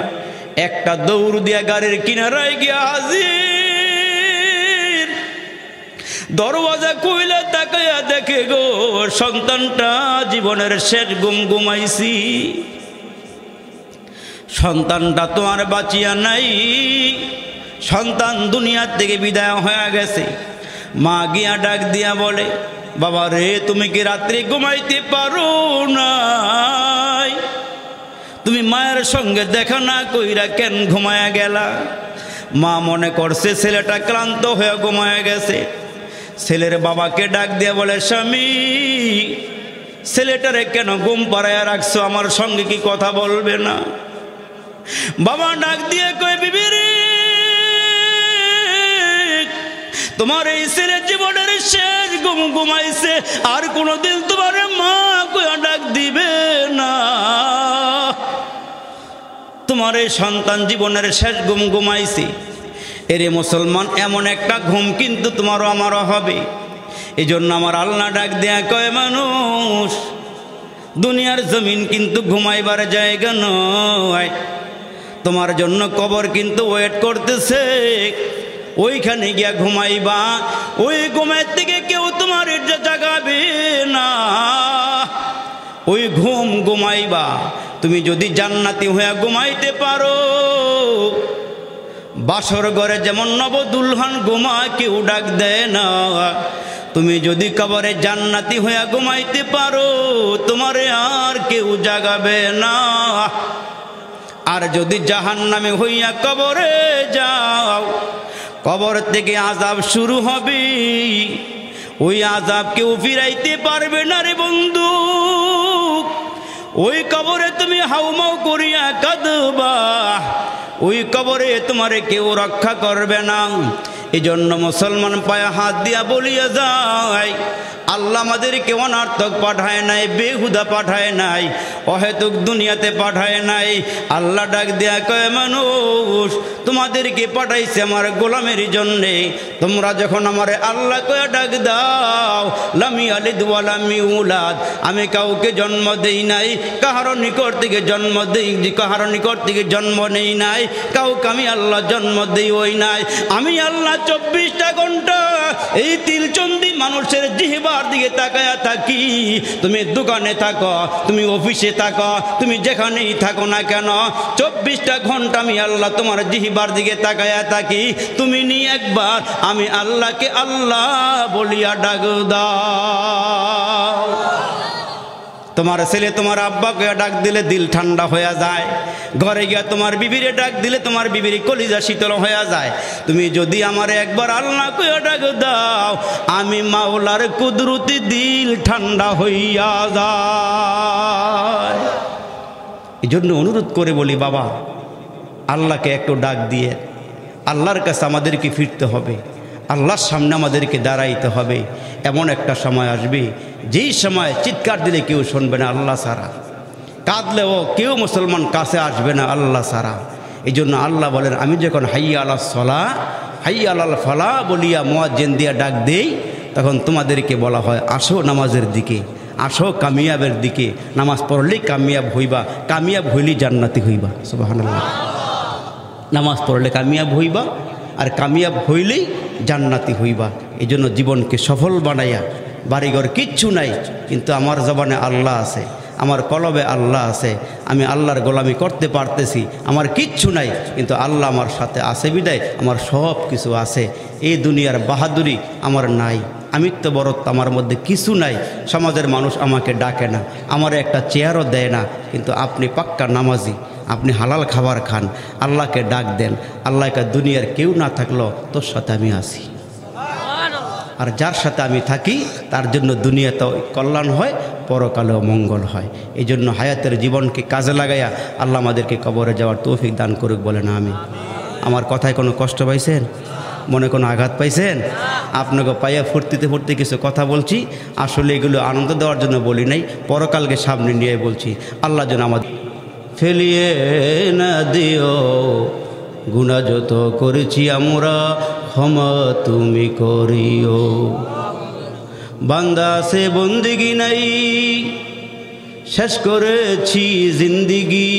একটা দৌড় দিয়া গাড়ির কিনারায় গিয়া হাজির। দরওয়াজা খুইলে তাকাইয়া দেখে গো সন্তানটা জীবনের শেষ ঘুম ঘুমাইছি, সন্তানটা তো আর বাঁচিয়া নাই, সন্তান দুনিয়ার থেকে বিদায় হয়ে গেছে। মা গিয়া ডাক দিয়া বলে বাবা রে, তুমি কি রাত্রে ঘুমাইতে পারো নাই? তুমি মায়ের সঙ্গে দেখা না কইরা কেন ঘুমায়া গেলা? মা মনে করছে ছেলেটা ক্লান্ত হয়ে ঘুমায়া গেছে। ছেলের বাবাকে ডাক দিয়া বলে স্বামী, ছেলেটারে কেন ঘুম পাড়াইয়া রাখছো, আমার সঙ্গে কি কথা বলবে না? বাবা ডাক দিয়ে কয় বিবি রে, তোমার এই ছেলে জীবনের শেষ ঘুম ঘুমাইছে, আর কোনোদিন তোমার মা কয়া ডাক দিবে না। তোমার এই সন্তান জীবনের শেষ ঘুম ঘুমাইছে। এরে মুসলমান, এমন একটা ঘুম কিন্তু তোমারও আমারও হবে। এই জন্য আমার আল্লাহ ডাক দেয়া কয় মানুষ, দুনিয়ার জমিন কিন্তু ঘুমাইবার জায়গা নয়, তোমার জন্য কবর কিন্তু ওয়েট করতেছে, ওইখানে গিয়া ঘুমাইবা। ওই ঘুমের থেকে কেউ তোমার জাগাবে না, ওই ঘুম ঘুমাইবা। তুমি যদি জান্নাতি হয়ে ঘুমাইতে পারো, বাসর ঘরে যেমন নবদুলহান ঘুমায় কেউ ডাক দেয় না, তুমি যদি কবরে জান্নাতি হয়ে ঘুমাইতে পারো, তোমারে আর কেউ জাগাবে না। আর যদি জাহান্নামে হইয়া কবরে যাও, কবর থেকে আযাব শুরু হবে, ওই আযাব কেউ ফিরাইতে পারবে না রে বন্ধু। ওই কবরে তুমি হাউমাউ করিয়া কাঁদবা, ওই কবরে তোমারে কেউ রক্ষা করবে না। এই জন্য মুসলমান পায়ে হাত দিয়া বলিয়া যায়, আল্লাহ আমাদেরকে অনার্থক পাঠায় নাই, বেহুদা পাঠায় নাই, অহেতুক দুনিয়াতে পাঠায় নাই। আল্লাহ ডাক দেয়া কয়, মানুষ তোমাদেরকে পাঠাইছে আমার গোলামের জন্যে। তোমরা যখন আমার আল্লাহ কয়ে ডাক দাও, লামি আলিদ ওয়া লাম ইউলাদ, আমি কাউকে জন্ম দেই নাই, কাহারো নিকট থেকে জন্ম দেই, কাহারো নিকট থেকে জন্ম নেই নাই, কাউকে আমি আল্লাহ জন্ম দেই ওই নাই। আমি আল্লাহ 24টা ঘন্টা এই তিলচন্দি মানুষের জিহ্বার দিকে তাকায়া থাকি। তুমি দোকানে থাকো, তুমি অফিসে থাকো, তুমি যেখানেই থাকো না কেন, 24টা ঘন্টা আমি আল্লাহ তোমার জিহ্বার দিকে তাকায়া থাকি। তুমি নিয়ে একবার আমি আল্লাহকে আল্লাহ বলিয়া ডাক দাও। তোমার ছেলে তোমার আব্বাকে ডাক দিলে দিল ঠান্ডা হয়ে যায়। ঘরে গিয়া তোমার বিবিরে ডাক দিলে তোমার বিবির কলিজা শীতল হয়ে যায়। তুমি যদি আমার একবার আল্লাহ কইয়া ডাক দাও, আমি মাওলার কুদরতি দিল ঠান্ডা হইয়া যায়। এই জন্য অনুরোধ করে বলি, বাবা আল্লাহকে একটু ডাক দিয়ে আল্লাহর কাছে আমাদেরকে ফিরতে হবে, আল্লাহর সামনে আমাদেরকে দাঁড়াইতে হবে। এমন একটা সময় আসবে যেই সময় চিৎকার দিলে কেউ শুনবে না আল্লাহ ছাড়া, কাঁদলেও কেউ মুসলমান কাছে আসবে না আল্লাহ ছাড়া। এই জন্য আল্লাহ বলেন, আমি যখন হাইয়া আলাস সলা হাইয়া আলাল ফালা বলিয়া মুয়াজ্জিন দিয়া ডাক দেই, তখন তোমাদেরকে বলা হয় আসো নামাজের দিকে, আসো কামিয়াবের দিকে। নামাজ পড়লেই কামিয়াব হইবা, কামিয়াব হইলেই জান্নাতি হইবা। সুবহানাল্লাহ। নামাজ পড়লে কামিয়াব হইবা, আর কামিয়াব হইলেই জান্নাতি হইবা। এই জন্য জীবনকে সফল বানাইয়া, বাড়িঘর কিচ্ছু নাই কিন্তু আমার জবানে আল্লাহ আছে, আমার কলবে আল্লাহ আছে, আমি আল্লাহর গোলামি করতে পারতেছি, আমার কিচ্ছু নাই কিন্তু আল্লাহ আমার সাথে আছে বিদায় আমার সব কিছু আছে। এই দুনিয়ার বাহাদুরি আমার নাই, আমিত্ববরত্ব আমার মধ্যে কিছু নাই। সমাজের মানুষ আমাকে ডাকে না, আমার একটা চেয়ারও দেয় না, কিন্তু আপনি পাক্কা নামাজি, আপনি হালাল খাবার খান, আল্লাহকে ডাক দেন। আল্লাহকে দুনিয়ার কেউ না থাকলেও তোর সাথে আমি আছি, আর যার সাথে আমি থাকি তার জন্য দুনিয়াতেও কল্যাণ হয়, পরকালেও মঙ্গল হয়। এই জন্য হায়াতের জীবনকে কাজে লাগাইয়া আল্লাহ আমাদেরকে কবরে যাওয়ার তৌফিক দান করুক, বলেন আমিন। আমার কথায় কোনো কষ্ট পাইছেন? মনে কোনো আঘাত পাইছেন? আপনাকে পাইয়া ফুর্তিতে ফুর্তি কিছু কথা বলছি, আসলে এগুলো আনন্দ দেওয়ার জন্য বলি নাই, পরকালকে সামনে নিয়ে বলছি। আল্লাহ যেন আমাদের ফেলিয়ে না দিও, গুনাহ যত করেছি আমরা ক্ষমা তুমি করিও। বান্দা সে বন্দিগি নাই, শেষ করেছি জিন্দিগি,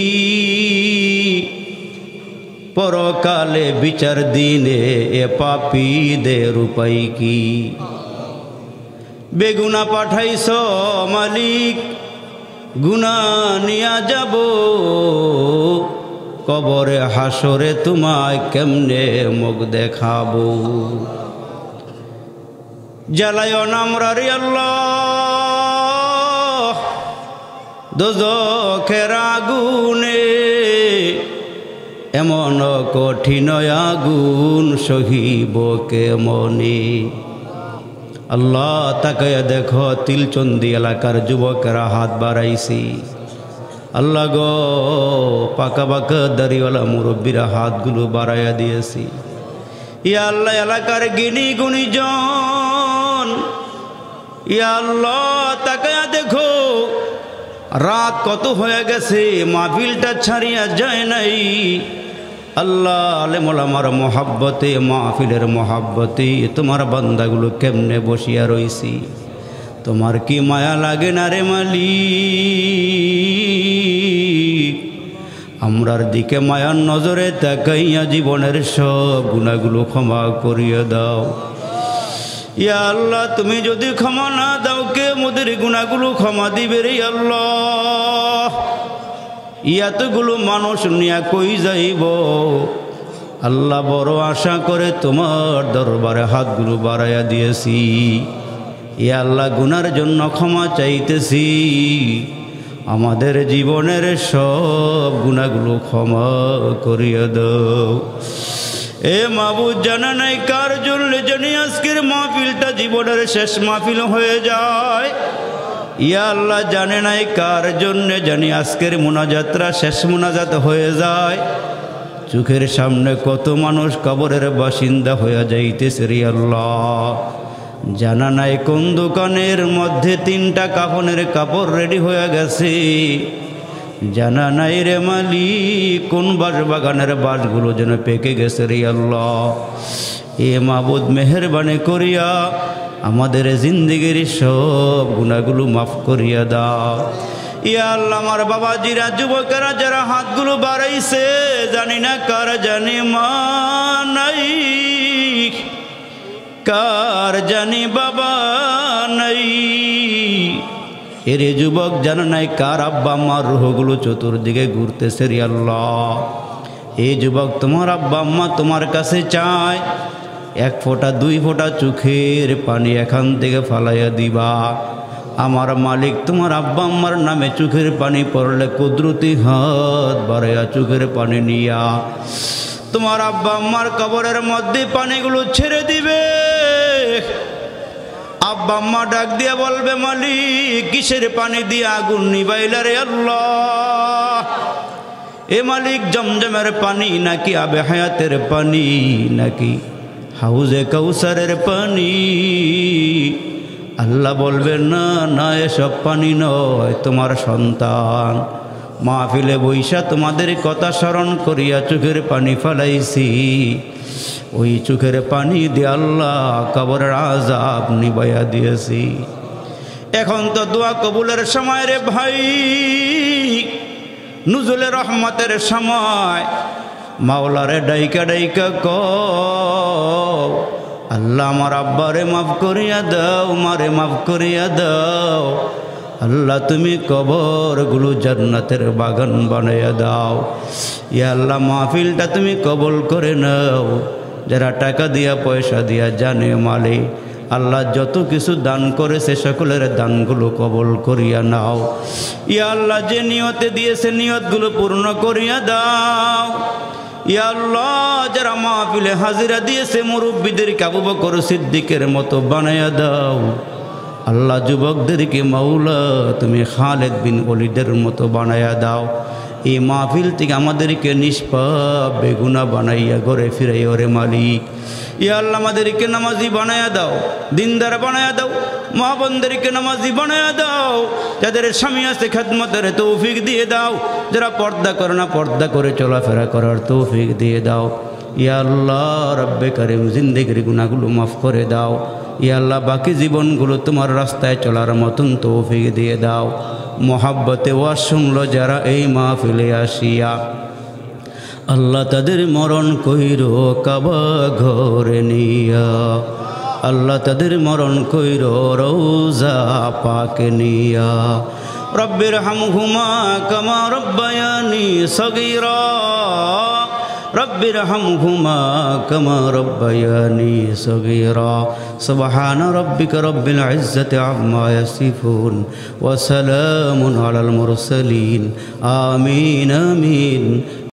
পরকালে বিচার দিনে এ পাপীদের উপায় কি। বেগুনা পাঠাইছ মালিক, গুনাহ নিয়া যাব, কবরে হাসরে তোমায় কেমনে মুখ দেখাবো। জ্বালায়ও নামরা রে আল্লাহ দোজখের আগুনে, এমন কঠিন আগুন সহিব কেমনে। আল্লাহ তাকায়া দেখো তিলচন্দি এলাকার যুবকেরা হাত বাড়াইছি। আল্লাহ গো, পাকা পাকা দাড়িওয়ালা মুরব্বীরা হাতগুলো বাড়াইয়া দিয়েছি। ইয়া আল্লাহ, এলাকার জ্ঞানী গুণীজন, ইয়া আল্লাহ তাকায়া দেখো রাত কত হয়ে গেছে, মাহফিলটা ছাড়িয়া যায় নাই। আল্লাহ আলেমুল আমার মহাব্বতে, মাহফিলের মহাব্বতে তোমার বান্দাগুলো কেমনে বসিয়া রইছি। তোমার কি মায়া লাগে না রে মালিক? আমরার দিকে মায়ার নজরে তাকাইয়া জীবনের সব গুনাহগুলো ক্ষমা করিয়া দাও। ইয়া আল্লাহ, তুমি যদি ক্ষমা না দাও কে মোদের গুনাহগুলো ক্ষমা দিবে রে আল্লাহ? ইয়াতগুলো মানুষ নিয়া কই যাইব? আল্লাহ বড় আশা করে তোমার দরবারে হাতগুলো বাড়াইয়া দিয়েছি। ইয়া আল্লাহ, গুনার জন্য ক্ষমা চাইতেছি, আমাদের জীবনের সব গুনাহগুলো ক্ষমা করিয়া দাও। এ মাবুদ, জানা নাই কার জন্য জানি আজকের মাহফিলটা জীবনের শেষ মাহফিল হয়ে যায়। ইয়া আল্লাহ, জানে নাই কার জন্য জানি আজকের মুনাজাতরা শেষ মুনাজাত হয়ে যায়। চোখের সামনে কত মানুষ কবরের বাসিন্দা হয়ে যাইতেছে রে আল্লাহ। জানা নাই কোন দোকানের মধ্যে 3টা কাফনের কাপড় রেডি হয়ে গেছে, জানা নাই রে মালিক কোন বাগানের বাঁশগুলো যেন পেকে গেছে রে আল্লাহ। এ মাবুদ মেহেরবানি করিয়া আমাদের জিন্দেগির সব গুনাহগুলো মাফ করিয়া দাও। ইয়া আল্লাহ, আমার বাবাজিরা যুবকেরা যারা হাতগুলো বাড়াইছে, জানি না কার জানি মা নাই, কার জানি বাবা নাই। এরে যুবক জানা নাই কার আব্বা আম্মার রূহগুলো চতুর্দিকে ঘুরতেছে রে আল্লাহ। এই যুবক তোমার আব্বা আম্মা তোমার কাছে চায়, 1 ফোঁটা 2 ফোঁটা চোখের পানি এখান থেকে ফালাইয়া দিবা। আমার মালিক তোমার আব্বা আম্মার নামে চোখের পানি পড়লে কুদরতি হাত বাড়াইয়া চোখের পানি নিয়া তোমার আব্বা আম্মার কবরের মধ্যে পানিগুলো ছেড়ে দিবে। আব্বা আম্মা ডাক দিয়া বলবে, মালিক কিসের পানি দিয়ে আগুন নিবাইলা রে আল্লাহ? এ মালিক জমজমের পানি নাকি আবে হায়াতের পানি নাকি হাউজে কাউসারের পানি? আল্লাহ বলবে, না না, এসব পানি নয়, তোমার সন্তান মাহফিলে বৈশা তোমাদের কথা স্মরণ করিয়া চোখের পানি ফেলাইছি, ওই চোখের পানি দিয়ে আল্লাহ কবরের আযাব নিবাইয়া দিয়েছি। এখন তো দোয়া কবুলের সময় রে ভাই, নুজুলের রহমতের সময়। মাওলারে ডাইকা ডাইকা কও, আল্লাহ আমার আব্বারে মাফ করিয়া দাও, মারে মাফ করিয়া দাও। আল্লাহ তুমি কবরগুলো জান্নাতের বাগান বানাইয়া দাও। ইয়া আল্লাহ মাহফিলটা তুমি কবুল করে নাও। যারা টাকা দিয়া পয়সা দিয়া জানে মালে আল্লাহ যত কিছু দান করেছে সকলের দানগুলো কবুল করিয়া নাও। ইয়া আল্লাহ যে নিয়তে দিয়েছে নিয়তগুলো পূর্ণ করিয়া দাও। ইয়া আল্লাহ যারা মাহফিলে হাজিরা দিয়েছে মুরব্বীদেরকে আবু বকর সিদ্দিকের মতো বানাইয়া দাও। আল্লাহ যুবকদেরকে মাওলা তুমি খালেদ বিন ওলিদের মতো বানাইয়া দাও। এই মাহফিল থেকে আমাদেরকে নিষ্পাপ বেগুনা বানাইয়া ঘরে ফিরাইয়া রে মালিক। ইয়া আল্লাহ আমাদেরকে নামাজি বানাইয়া দাও, দিনদার বানাইয়া দাও, মা বোনদেরকে নামাজি বানাইয়া দাও। যাদের স্বামী আছে খেদমতের তৌফিক দিয়ে দাও, যারা পর্দা করে না পর্দা করে চলাফেরা করার তৌফিক দিয়ে দাও। ইয়া আল্লাহ রব্বে কারিম জিন্দেগির গুনাহগুলো মাফ করে দাও। ইয়া আল্লাহ বাকি জীবনগুলো তোমার রাস্তায় চলার মতন তৌফিক দিয়ে দাও। মোহাব্বতে ওয়াজ শুনলো যারা এই মাহফিলে আসিয়া, আল্লাহ তাদের মরণ কইরো কাবা ঘরে নিয়া, আল্লাহ তাদের মরণ কইরো রওজা পাকে নিয়া। রব্বির হামহুমা কামা রব্বায়ানি সগীরা, রব্বির হামহুমা কামা রব্বায়ানি সগীরা। সুবহান রব্বিকা রব্বিল ইজ্জাতি আম্মা ইয়াসিফুন ওয়া সালামুন আলাল মুরসালিন। আমিন আমিন।